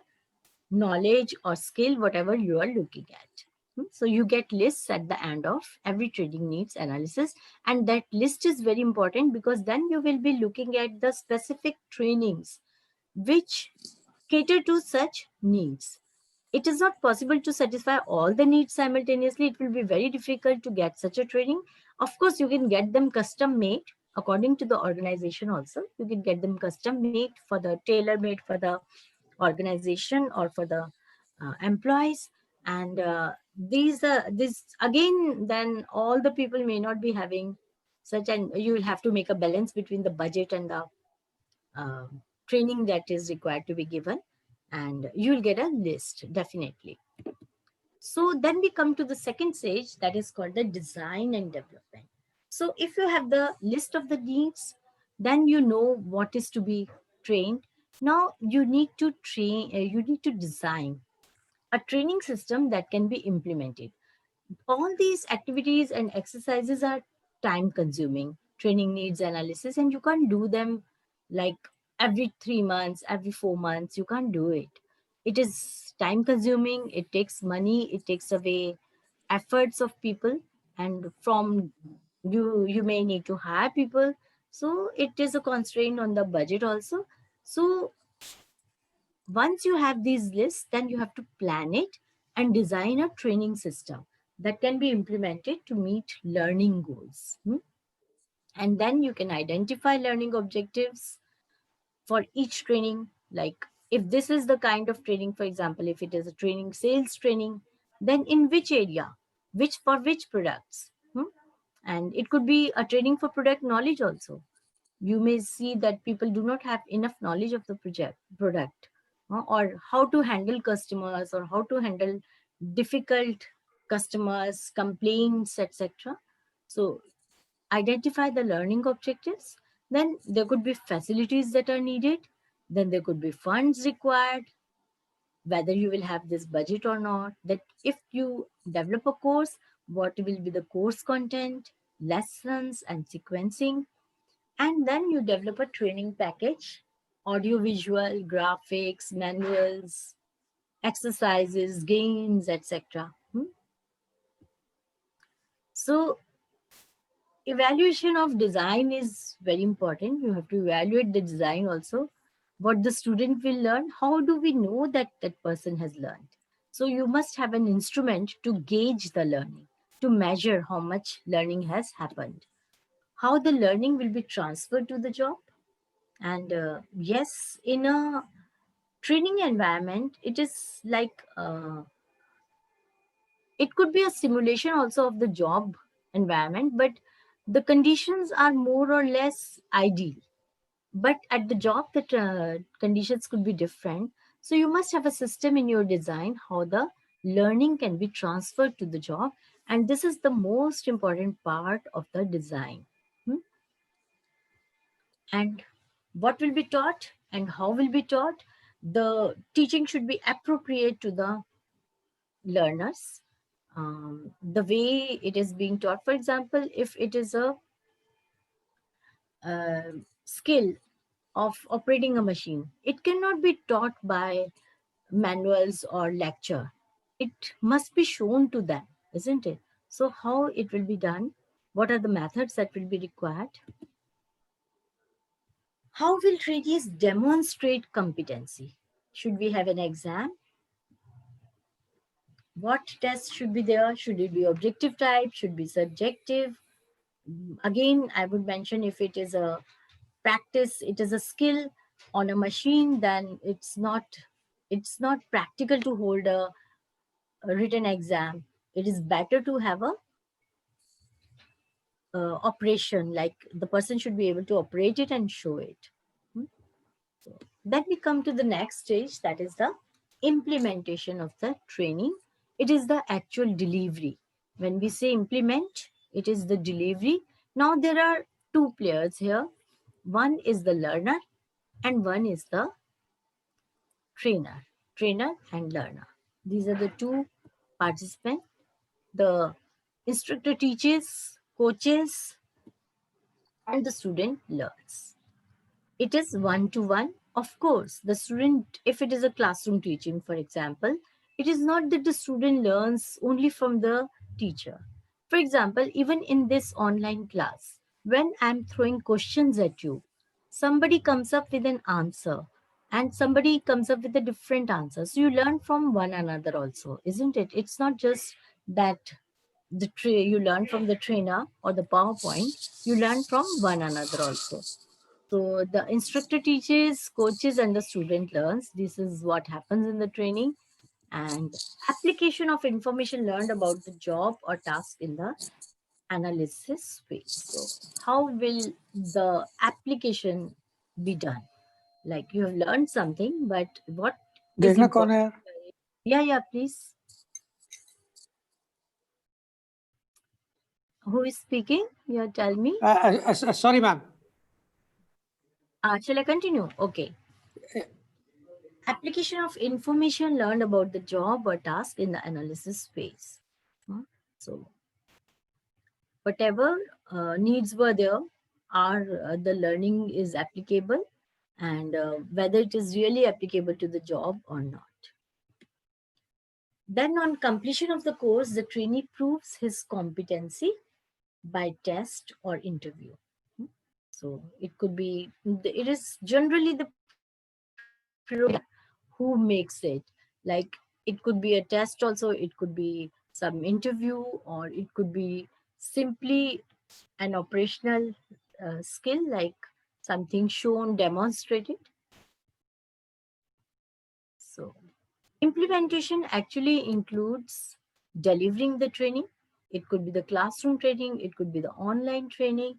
knowledge or skill, whatever you are looking at. So you get lists at the end of every training needs analysis, and that list is very important because then you will be looking at the specific trainings which cater to such needs. It is not possible to satisfy all the needs simultaneously. It will be very difficult to get such a training. Of course, you can get them custom made according to the organization also. You can get them custom made for the tailor made for the organization or for the employees. And these again, then all the people may not be having such, and you will have to make a balance between the budget and the training that is required to be given, and you will get a list definitely. So then we come to the second stage, that is called the design and development. So if you have the list of the needs, then you know what is to be trained. Now you need to you need to design a training system that can be implemented. All these activities and exercises are time consuming, training needs analysis, and you can't do them like every 3 months, every 4 months. You can't do it. It is time consuming, it takes money, it takes away efforts of people, and from you may need to hire people. So it is a constraint on the budget also. So once you have these lists, then you have to plan it and design a training system that can be implemented to meet learning goals. And then you can identify learning objectives for each training. Like if this is the kind of training, for example, if it is a training sales training, then in which area, for which products. And it could be a training for product knowledge also. You may see that people do not have enough knowledge of the product, or how to handle customers, or how to handle difficult customers, complaints, etc. So identify the learning objectives. Then there could be facilities that are needed. Then there could be funds required, whether you will have this budget or not. That if you develop a course, what will be the course content, lessons, and sequencing. And then you develop a training package, audio, visual, graphics, manuals, exercises, games, etc. So evaluation of design is very important. You have to evaluate the design also, what the student will learn. How do we know that that person has learned? So you must have an instrument to gauge the learning, to measure how much learning has happened, how the learning will be transferred to the job. And yes, in a training environment, it is like it could be a simulation also of the job environment, but the conditions are more or less ideal. But at the job, the conditions could be different. So you must have a system in your design how the learning can be transferred to the job. And this is the most important part of the design. And what will be taught and how will be taught? The teaching should be appropriate to the learners. the way it is being taught. For example, if it is a skill of operating a machine, it cannot be taught by manuals or lecture. It must be shown to them, isn't it? So how it will be done? What are the methods that will be required? How will trainees demonstrate competency? Should we have an exam? What tests should be there? Should it be objective type? Should be subjective? Again, I would mention, if it is a practice, it is a skill on a machine, then it's not practical to hold a written exam. It is better to have a operation, like the person should be able to operate it and show it. So then we come to the next stage, that is the implementation of the training. It is the actual delivery. When we say implement, it is the delivery. Now there are two players here. One is the learner and one is the trainer and learner. These are the two participants. The instructor teaches, coaches, and the student learns. It is one-to-one. Of course, the student, if it is a classroom teaching, for example, it is not that the student learns only from the teacher. For example, even in this online class, when I'm throwing questions at you, somebody comes up with an answer and somebody comes up with a different answer. So you learn from one another also, isn't it? It's not just that you learn from the trainer or the PowerPoint, you learn from one another also. So the instructor teaches, coaches, and the student learns. This is what happens in the training. And application of information learned about the job or task in the analysis phase. So how will the application be done? Like, you have learned something, but what is देखना कौन important? है यार? Yeah, please. Who is speaking? Yeah, tell me. Sorry, ma'am. Shall I continue? Okay. Application of information learned about the job or task in the analysis phase. So whatever needs were there, are the learning is applicable, and whether it is really applicable to the job or not. Then on completion of the course, the trainee proves his competency by test or interview. So it could be, it is generally the who makes it. Like, it could be a test also, it could be some interview, or it could be simply an operational skill, like something shown, demonstrated. So implementation actually includes delivering the training. It could be the classroom training, it could be the online training.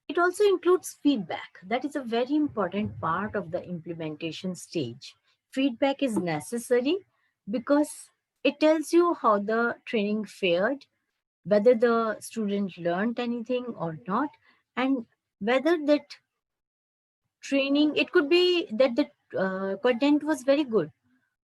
It also includes feedback. That is a very important part of the implementation stage. Feedback is necessary because it tells you how the training fared, whether the student learned anything or not, and whether that training, it could be that the content was very good,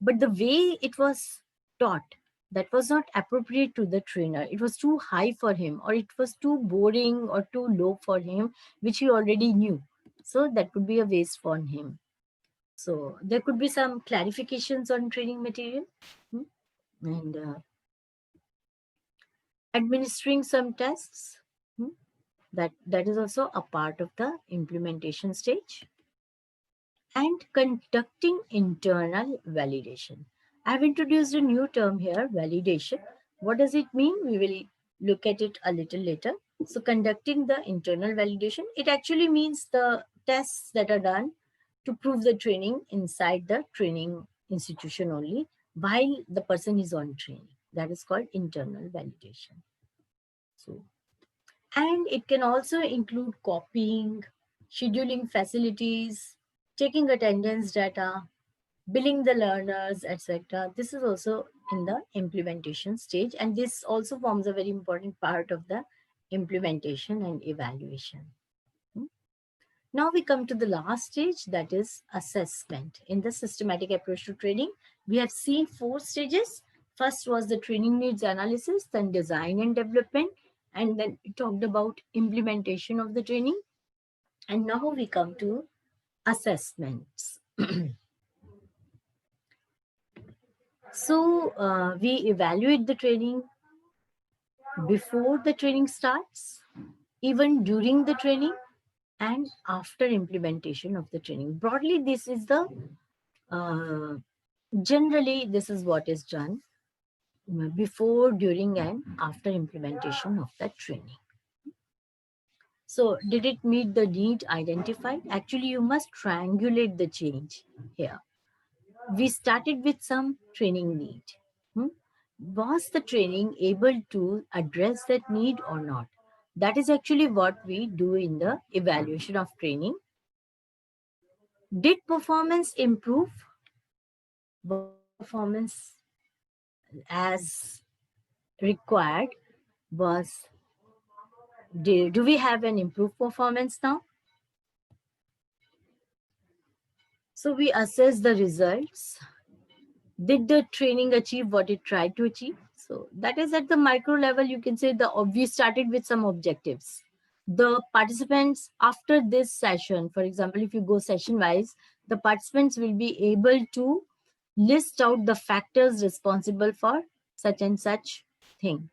but the way it was taught, that was not appropriate to the trainer. It was too high for him, or it was too boring or too low for him, which he already knew. So that could be a waste for him. So there could be some clarifications on training material, and administering some tests. That is also a part of the implementation stage. And conducting internal validation. I've introduced a new term here, validation. What does it mean? We will look at it a little later. So conducting the internal validation, it actually means the tests that are done to prove the training inside the training institution only while the person is on training. That is called internal validation. So, and it can also include copying, scheduling facilities, taking attendance data, billing the learners, etc. This is also in the implementation stage, and this also forms a very important part of the implementation and evaluation. Now we come to the last stage, that is assessment. In the systematic approach to training, we have seen 4 stages. First was the training needs analysis, then design and development, and then we talked about implementation of the training. And now we come to assessments. So we evaluate the training before the training starts, even during the training, and after implementation of the training. Broadly, this is the generally this is what is done before, during, and after implementation of that training. So did it meet the need identified? Actually, you must triangulate the change here. We started with some training need. Was the training able to address that need or not? That is actually what we do in the evaluation of training. Did performance improve? Was performance as required? Do we have an improved performance now? So we assess the results. Did the training achieve what it tried to achieve? So that is at the micro level. You can say we started with some objectives. The participants after this session, for example, if you go session wise, the participants will be able to list out the factors responsible for such and such thing.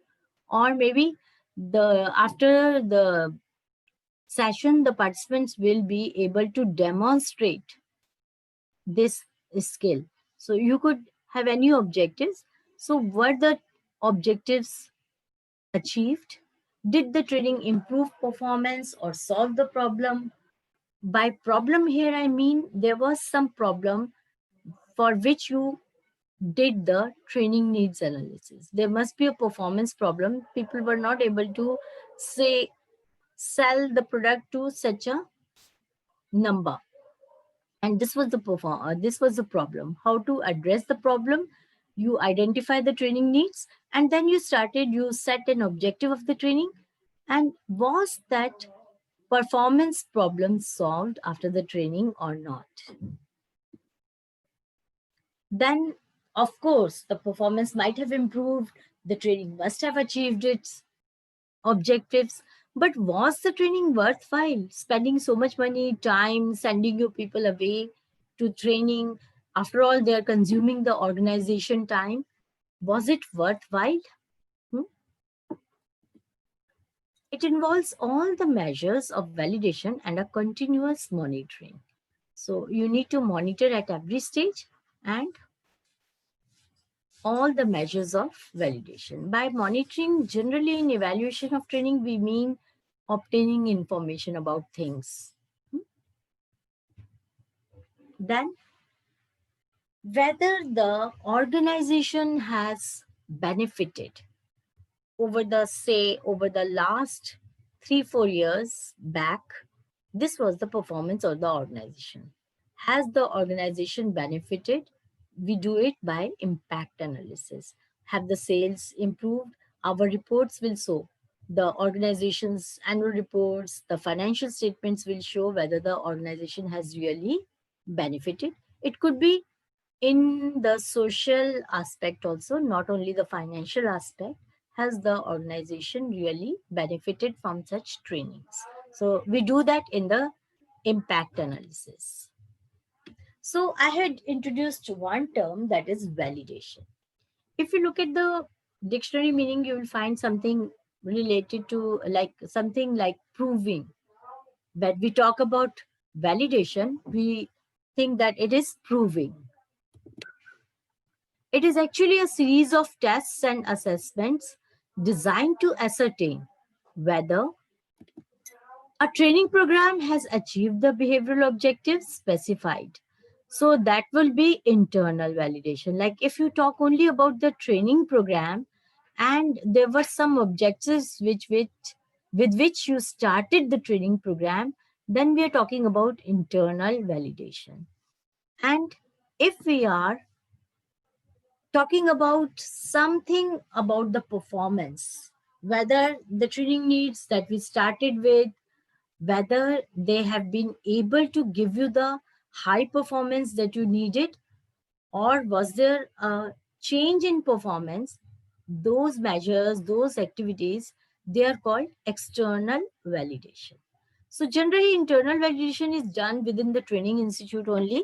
Or maybe after the session, the participants will be able to demonstrate this skill. So you could have any objectives. So were the objectives achieved? Did the training improve performance or solve the problem? By problem here, I mean there was some problem for which you did the training needs analysis. There must be a performance problem. People were not able to say sell the product to such a number. And this was the problem. How to address the problem? You identify the training needs, and then you set an objective of the training. And was that performance problem solved after the training or not? Then, of course, the performance might have improved. The training must have achieved its objectives. But was the training worthwhile? Spending so much money, time, sending your people away to training. After all, they are consuming the organization time. Was it worthwhile? It involves all the measures of validation and a continuous monitoring. So you need to monitor at every stage and all the measures of validation. By monitoring, generally in evaluation of training, we mean obtaining information about things. Then, whether the organization has benefited over the last 3-4 years back, this was the performance of the organization. Has the organization benefited? We do it by impact analysis. Have the sales improved? Our reports will show. The organization's annual reports, the financial statements will show whether the organization has really benefited. It could be in the social aspect also, not only the financial aspect. Has the organization really benefited from such trainings? So we do that in the impact analysis. So I had introduced one term, that is validation. If you look at the dictionary meaning, you will find something related to something like proving. When we talk about validation, we think that it is proving. It is actually a series of tests and assessments designed to ascertain whether a training program has achieved the behavioral objectives specified. So that will be internal validation. Like if you talk only about the training program and there were some objectives with which you started the training program, then we are talking about internal validation. And if we are talking about something about the performance, whether the training needs that we started with, whether they have been able to give you the high performance that you needed, or was there a change in performance, those measures, those activities, they are called external validation. So generally internal validation is done within the training institute only.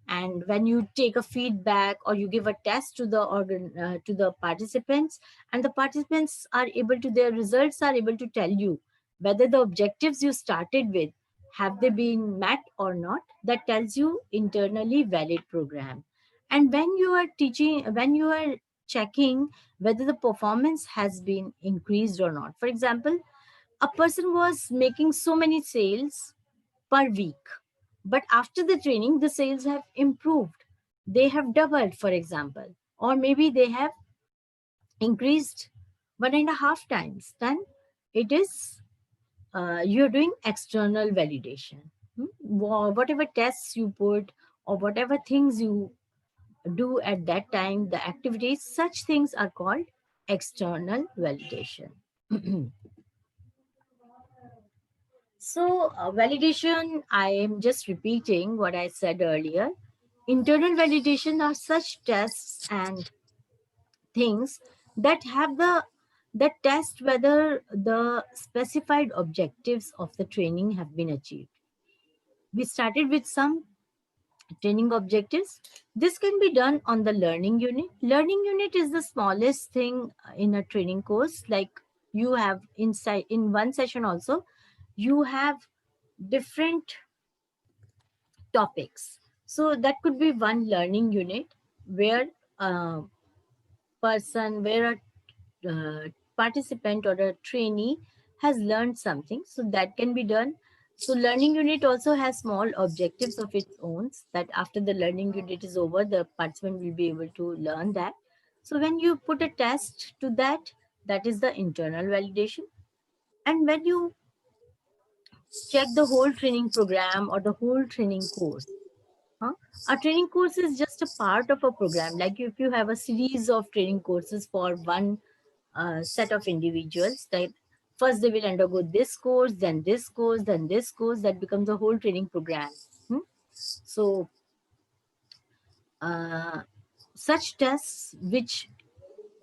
And when you take a feedback or you give a test to the participants, and the participants are able to, their results are able to tell you whether the objectives you started with, have they been met or not, that tells you internally valid program. And when you are teaching, when you are checking whether the performance has been increased or not, for example, a person was making so many sales per week, but after the training the sales have improved, they have doubled, for example, or maybe they have increased 1.5 times, then it is you're doing external validation. Whatever tests you put or whatever things you do at that time, the activities, such things are called external validation. So validation, I am just repeating what I said earlier. Internal validation are such tests and things that have that test whether the specified objectives of the training have been achieved. We started with some training objectives. This can be done on the learning unit. Learning unit is the smallest thing in a training course. Like you have inside in one session also, you have different topics. So that could be one learning unit where a person, where a participant or a trainee has learned something. So that can be done. So learning unit also has small objectives of its own, that after the learning unit is over, the participant will be able to learn that. So when you put a test to that, that is the internal validation. And when you check the whole training program or the whole training course, a training course is just a part of a program. Like if you have a series of training courses for one set of individuals, that first they will undergo this course, then this course, then this course, that becomes a whole training program. So such tests which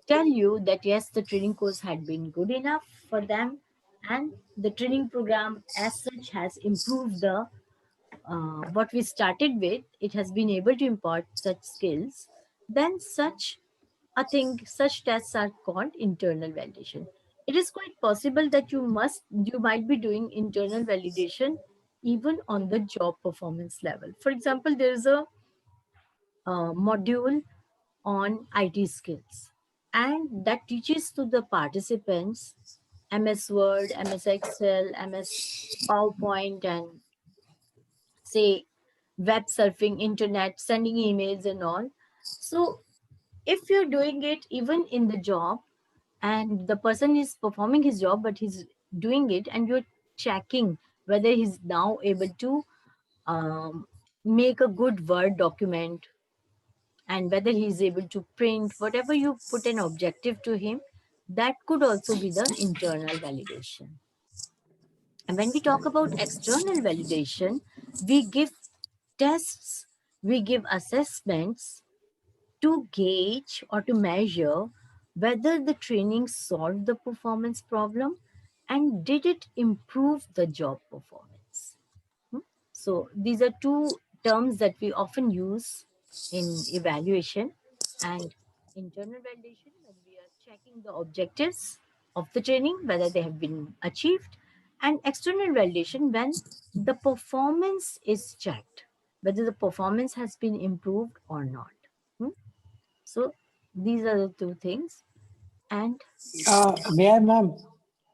tell you that yes, the training course had been good enough for them and the training program as such has improved the what we started with, it has been able to impart such skills, then such a thing, such tests are called internal validation. It is quite possible that you might be doing internal validation even on the job performance level. For example, there is a module on IT skills, and that teaches to the participants MS Word, MS Excel, MS PowerPoint, and say web surfing, internet, sending emails and all. So if you're doing it even in the job and the person is performing his job, but he's doing it and you're checking whether he's now able to make a good Word document and whether he's able to print, whatever you put an objective to him, that could also be the internal validation. And when we talk about external validation, we give tests, we give assessments to gauge or to measure whether the training solved the performance problem and did it improve the job performance. So these are two terms that we often use in evaluation. And internal validation, when we are checking the objectives of the training, whether they have been achieved, and external validation when the performance is checked, whether the performance has been improved or not. So these are the two things. And May I, ma'am?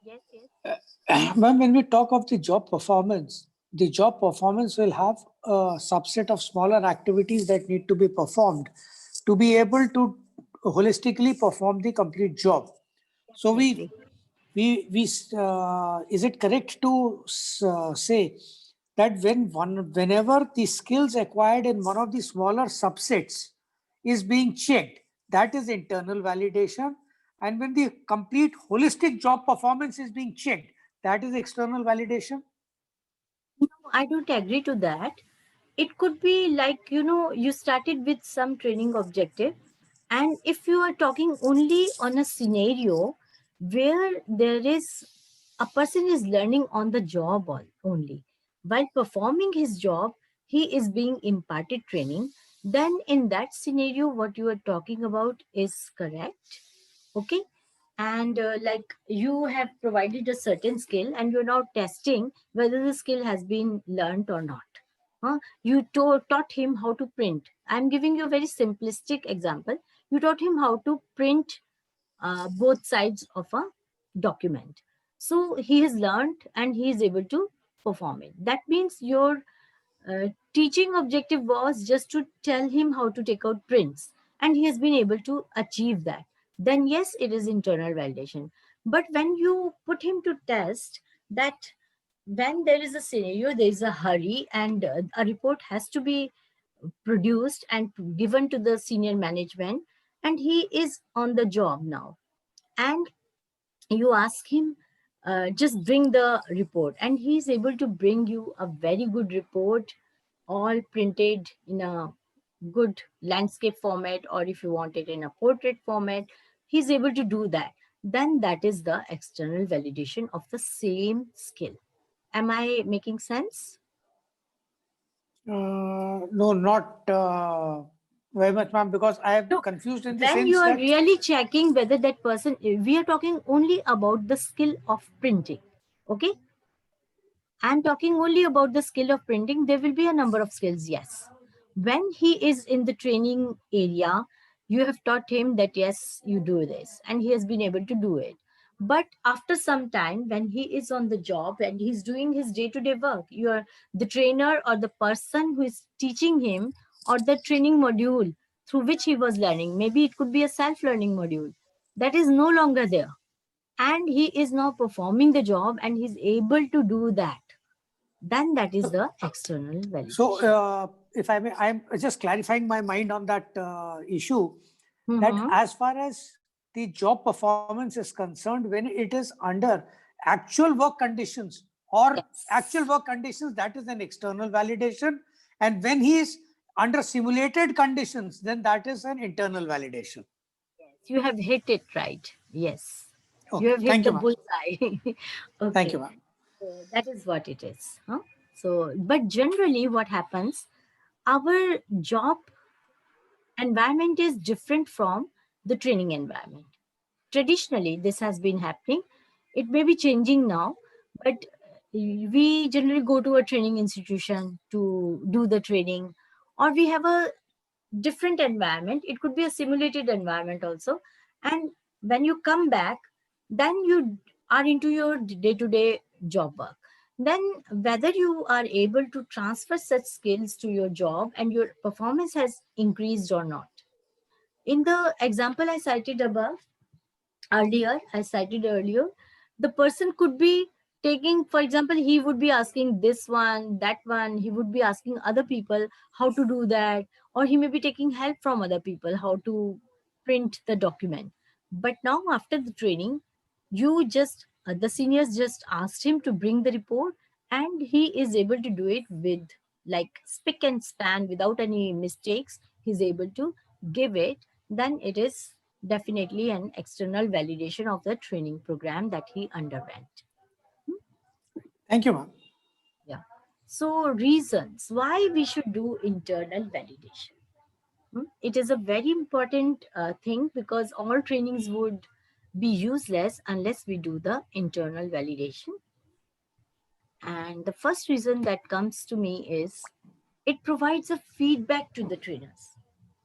yes, yes. Ma'am, when we talk of the job performance will have a subset of smaller activities that need to be performed to be able to holistically perform the complete job. So Definitely. is it correct to say that whenever the skills acquired in one of the smaller subsets is being checked, that is internal validation, and when the complete holistic job performance is being checked, that is external validation? No, I don't agree to that. It could be like, you started with some training objective And if you are talking only on a scenario where there is a person is learning on the job only, while performing his job, he is being imparted training, then in that scenario, what you are talking about is correct. Okay. And like you have provided a certain skill and you're now testing whether the skill has been learned or not. You taught him how to print. I'm giving you a very simplistic example. You taught him how to print both sides of a document. So he has learned and he is able to perform it. That means your teaching objective was just to tell him how to take out prints, and he has been able to achieve that. Then yes, it is internal validation. But when you put him to test that, when there is a scenario, there is a hurry, and a report has to be produced and given to the senior management, and he is on the job now, and you ask him, just bring the report, and he is able to bring you a very good report, all printed in a good landscape format, or if you want it in a portrait format, he's able to do that. Then that is the external validation of the same skill. Am I making sense? No, not very much, ma'am, because I am No, confused in the when sense you are that really checking whether that person, we are talking only about the skill of printing. Okay. I'm talking only about the skill of printing. There will be a number of skills, yes. When he is in the training area, you have taught him that, yes, you do this, and he has been able to do it. But after some time, when he is on the job and he's doing his day to day work, you're the trainer or the person who is teaching him, or the training module through which he was learning, maybe it could be a self learning module, that is no longer there. And he is now performing the job and he's able to do that, then that is the external validation. so if I may, I'm just clarifying my mind on that issue, that Mhm. as far as the job performance is concerned, when it is under actual work conditions or Yes. actual work conditions, that is an external validation. And when he is under simulated conditions, then that is an internal validation. You have hit it right. Yes. Oh, You have hit thank the you, ma'am. bullseye. Okay. Thank you, ma'am. So that is what it is. Huh? So, but generally, what happens, our job environment is different from the training environment. Traditionally, this has been happening. It may be changing now, but we generally go to a training institution to do the training, or we have a different environment. It could be a simulated environment also. And when you come back, then you are into your day-to-day job work. Then whether you are able to transfer such skills to your job and your performance has increased or not. In the example I cited earlier, the person could be taking, for example, he would be asking this one, that one, he would be asking other people how to do that, or he may be taking help from other people how to print the document. But now, after the training, the seniors just asked him to bring the report, and he is able to do it with like spick and span without any mistakes. He's able to give it. Then it is definitely an external validation of the training program that he underwent. Thank you, ma'am. Yeah. So, reasons why we should do internal validation. It is a very important thing, because all trainings would be useless unless we do the internal validation. And the first reason that comes to me is it provides a feedback to the trainers.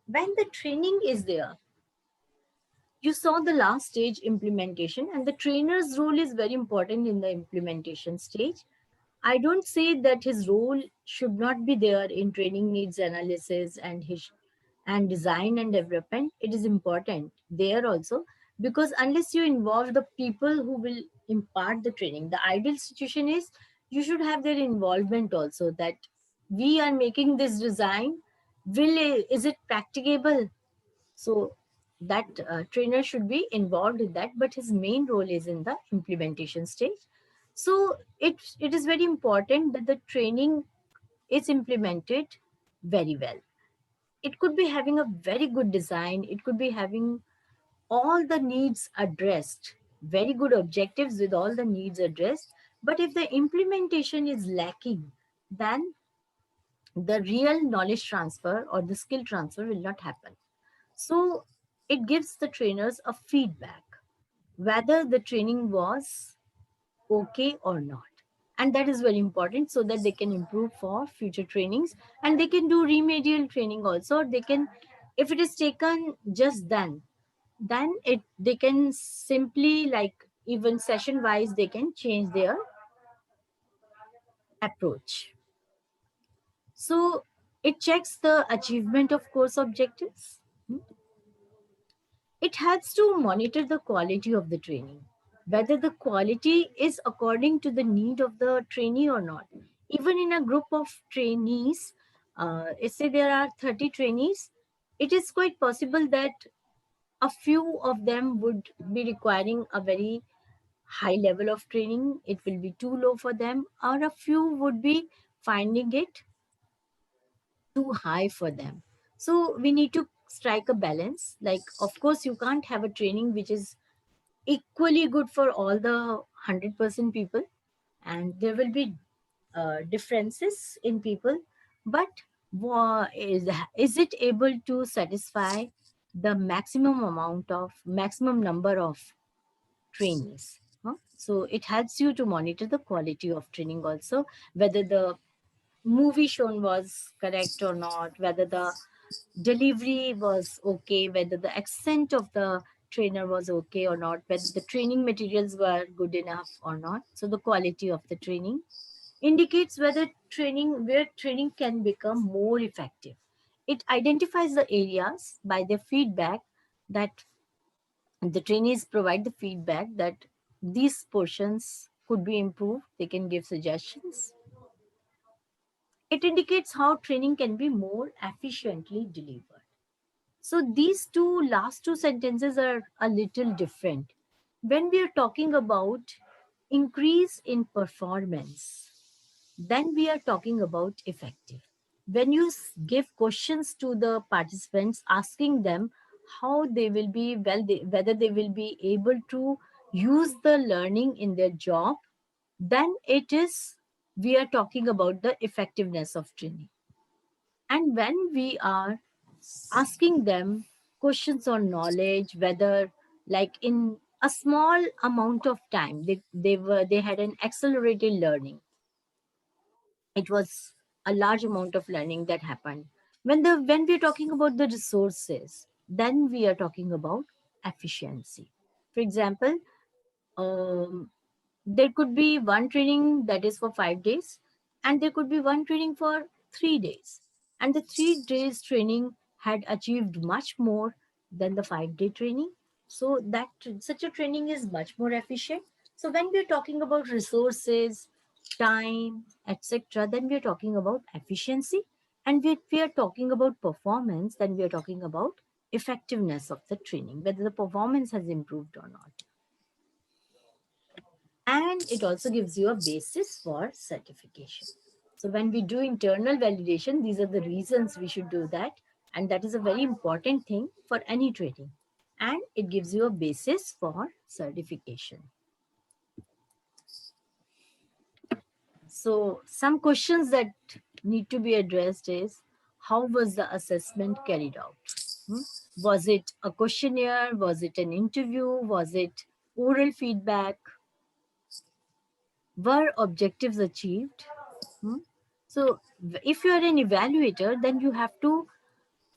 When the training is there, you saw the last stage, implementation, and the trainer's role is very important in the implementation stage. I don't say that his role should not be there in training needs analysis and design and development. It is important there also, because unless you involve the people who will impart the training, the ideal situation is you should have their involvement also, that we are making this design, is it practicable? So that trainer should be involved in that, but his main role is in the implementation stage. So it is very important that the training is implemented very well. it could be having a very good design, it could be having all the needs addressed, very good objectives with all the needs addressed. But if the implementation is lacking, then the real knowledge transfer or the skill transfer will not happen. So it gives the trainers a feedback whether the training was okay or not. And that is very important so that they can improve for future trainings, and they can do remedial training also. They can, if it is taken just then it they can simply, like, even session wise they can change their approach. So it checks the achievement of course objectives. It helps to monitor the quality of the training, whether the quality is according to the need of the trainee or not. Even in a group of trainees, let's say there are 30 trainees, it is quite possible that a few of them would be requiring a very high level of training, it will be too low for them, or a few would be finding it too high for them. So we need to strike a balance. Like, of course, you can't have a training which is equally good for all the 100% people, and there will be differences in people. But is it able to satisfy the maximum number of trainees? So it helps you to monitor the quality of training also, whether the movie shown was correct or not, whether the delivery was okay, whether the accent of the trainer was okay or not, whether the training materials were good enough or not. So the quality of the training indicates whether training can become more effective. It identifies the areas by the feedback that the trainees provide the feedback that these portions could be improved. They can give suggestions. It indicates how training can be more efficiently delivered. So these last two sentences are a little different. When we are talking about increase in performance, then we are talking about effective. When you give questions to the participants, asking them how they will be, whether they will be able to use the learning in their job, then we are talking about the effectiveness of training. And when we are asking them questions on knowledge, whether, like, in a small amount of time they had an accelerated learning, it was a large amount of learning that happened. When we're talking about the resources, then we are talking about efficiency. For example, um, there could be one training that is for 5 days, and there could be one training for 3 days, and the 3 days training had achieved much more than the 5 day training. So that such a training is much more efficient. So when we're talking about resources, time, etc., then we're talking about efficiency. And if we are talking about performance, then we are talking about effectiveness of the training, whether the performance has improved or not. And it also gives you a basis for certification. So when we do internal validation, these are the reasons we should do that. And that is a very important thing for any training. And it gives you a basis for certification. So some questions that need to be addressed is, how was the assessment carried out? Was it a questionnaire? Was it an interview? Was it oral feedback? Were objectives achieved? So if you are an evaluator, then you have to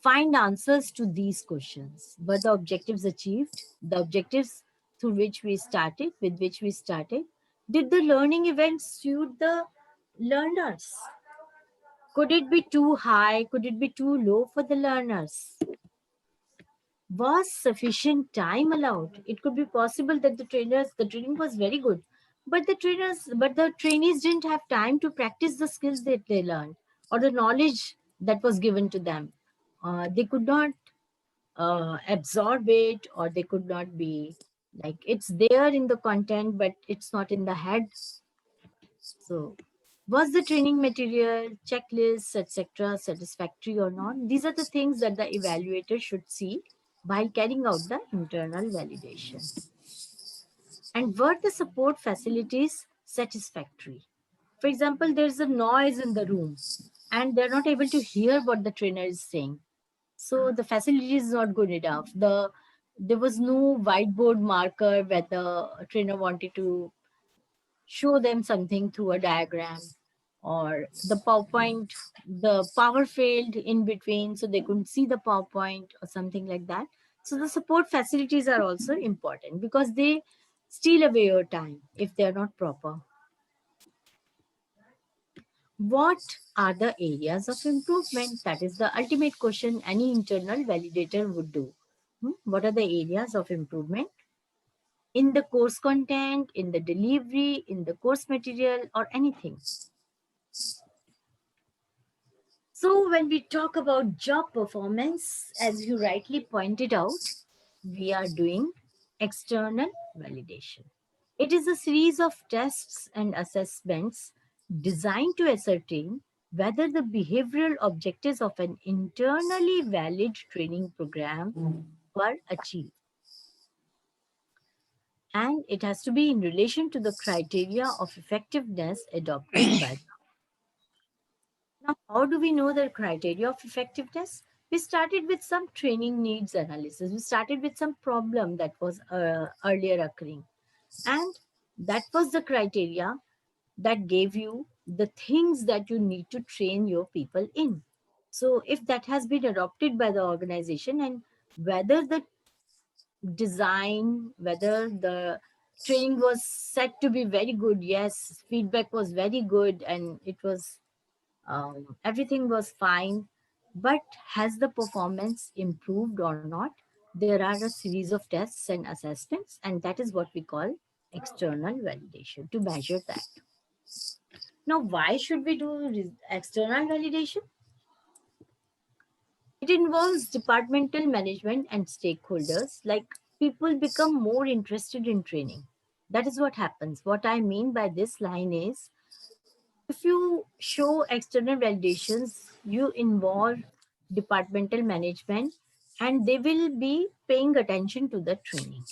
find answers to these questions. Were the objectives achieved? The objectives through which we started, with which we started. Did the learning event suit the learners? Could it be too high? Could it be too low for the learners? Was sufficient time allowed? It could be possible that the training was very good, but the trainees didn't have time to practice the skills that they learned or the knowledge that was given to them. They could not absorb it, or they could not be, like, it's there in the content, but it's not in the head. So Was the training material, checklists, etc. satisfactory or not? These are the things that the evaluator should see while carrying out the internal validation. And were the support facilities satisfactory? For example, there's a noise in the room and they're not able to hear what the trainer is saying. So the facility is not good enough. There was no whiteboard marker where the trainer wanted to show them something through a diagram, or the PowerPoint, the power failed in between, so they couldn't see the PowerPoint or something like that. So the support facilities are also important because they steal away your time if they are not proper. What are the areas of improvement? That is the ultimate question any internal validator would do. What are the areas of improvement? In the course content, in the delivery, in the course material, or anything. So when we talk about job performance, as you rightly pointed out, we are doing external validation. It is a series of tests and assessments designed to ascertain whether the behavioral objectives of an internally valid training program were achieved. And it has to be in relation to the criteria of effectiveness adopted by. Now, how do we know the criteria of effectiveness? We started with some training needs analysis. We started with some problem that was earlier occurring. And that was the criteria that gave you the things that you need to train your people in. So if that has been adopted by the organization, and whether the design, whether the training was said to be very good, yes, feedback was very good, and it was everything was fine, but has the performance improved or not? There are a series of tests and assessments, and that is what we call external validation to measure that. Now, why should we do external validation? It involves departmental management and stakeholders, like people become more interested in training. That is what happens. What I mean by this line is, if you show external validations, you involve departmental management and they will be paying attention to the training.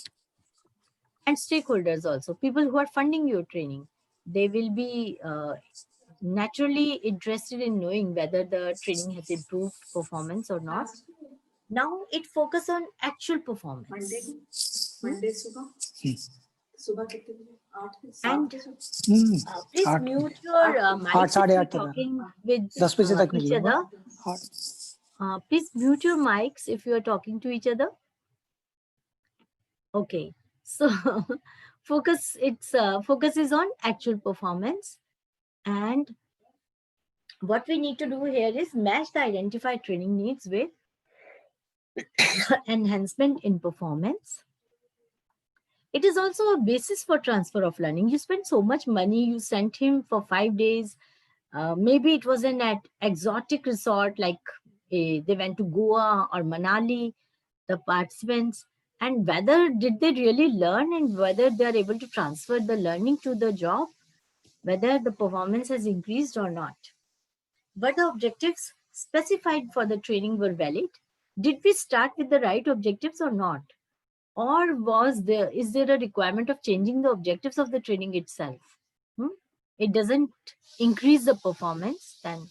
And stakeholders also, people who are funding your training, they will be naturally interested in knowing whether the training has improved performance or not. Now it focuses on actual performance. And please mute your mics if you're talking with each other. Please mute your mics if you're talking to each other. Okay, so focus is on actual performance, and what we need to do here is match the identified training needs with enhancement in performance. It is also a basis for transfer of learning. You spend so much money, you sent him for 5 days. Maybe it was an exotic resort, like they went to Goa or Manali, the participants, and whether did they really learn and whether they are able to transfer the learning to the job, whether the performance has increased or not. But the objectives specified for the training were valid. Did we start with the right objectives or not? Or is there a requirement of changing the objectives of the training itself? It doesn't increase the performance, then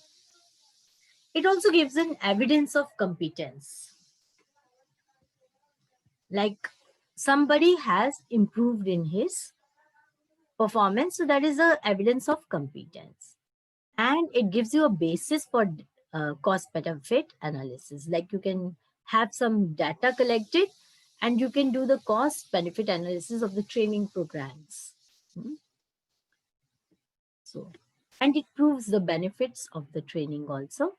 it also gives an evidence of competence. Like somebody has improved in his performance, so that is the evidence of competence. And it gives you a basis for cost benefit analysis. Like you can have some data collected and you can do the cost benefit analysis of the training programs. So, and it proves the benefits of the training also.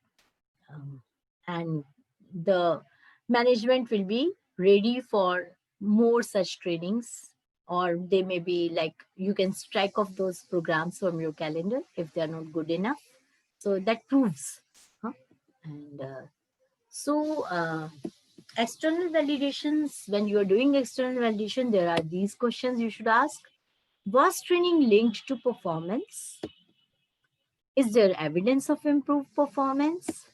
And the management will be ready for more such trainings, or they may be like, you can strike off those programs from your calendar if they are not good enough. So that proves. And external validations, when you are doing external validation, there are these questions you should ask. Was training linked to performance? Is there evidence of improved performance?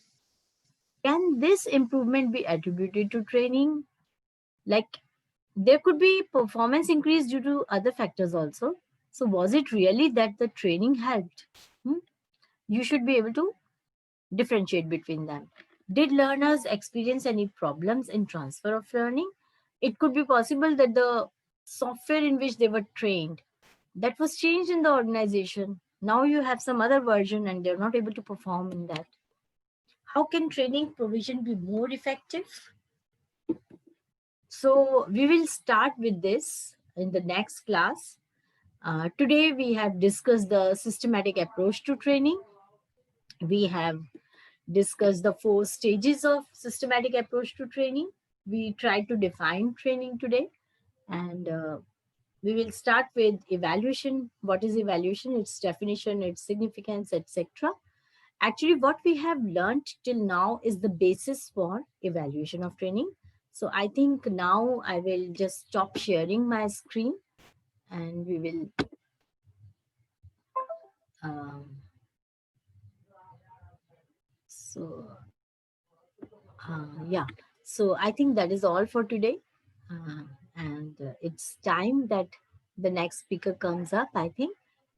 Can this improvement be attributed to training? Like, there could be performance increase due to other factors also. So was it really that the training helped? You should be able to differentiate between them. Did learners experience any problems in transfer of learning? It could be possible that the software in which they were trained, that was changed in the organization. Now you have some other version and they're not able to perform in that. How can training provision be more effective? So we will start with this in the next class. Today we have discussed the systematic approach to training. We have discussed the 4 stages of systematic approach to training. We tried to define training today, and we will start with evaluation. What is evaluation? Its definition, its significance, etc. Actually, what we have learned till now is the basis for evaluation of training. So I think now I will just stop sharing my screen and we will yeah. So I think that is all for today. And it's time that the next speaker comes up, I think.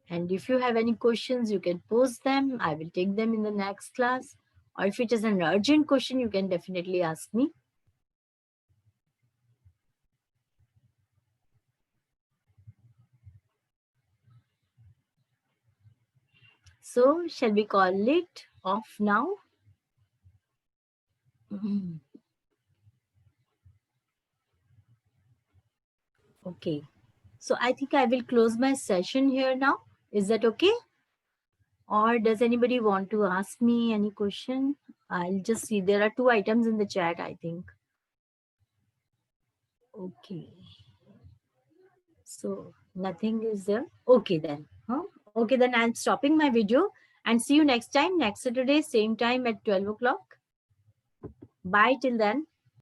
And if you have any questions, you can post them. I will take them in the next class. Or if it is an urgent question, you can definitely ask me. So shall we call it off now? Okay. So I think I will close my session here now. Is that okay? Or does anybody want to ask me any question? I'll just see. There are 2 items in the chat, I think. Okay. So nothing is there. Okay then. Okay, then I'm stopping my video and see you next time, next Saturday, same time at 12 o'clock. Bye till then.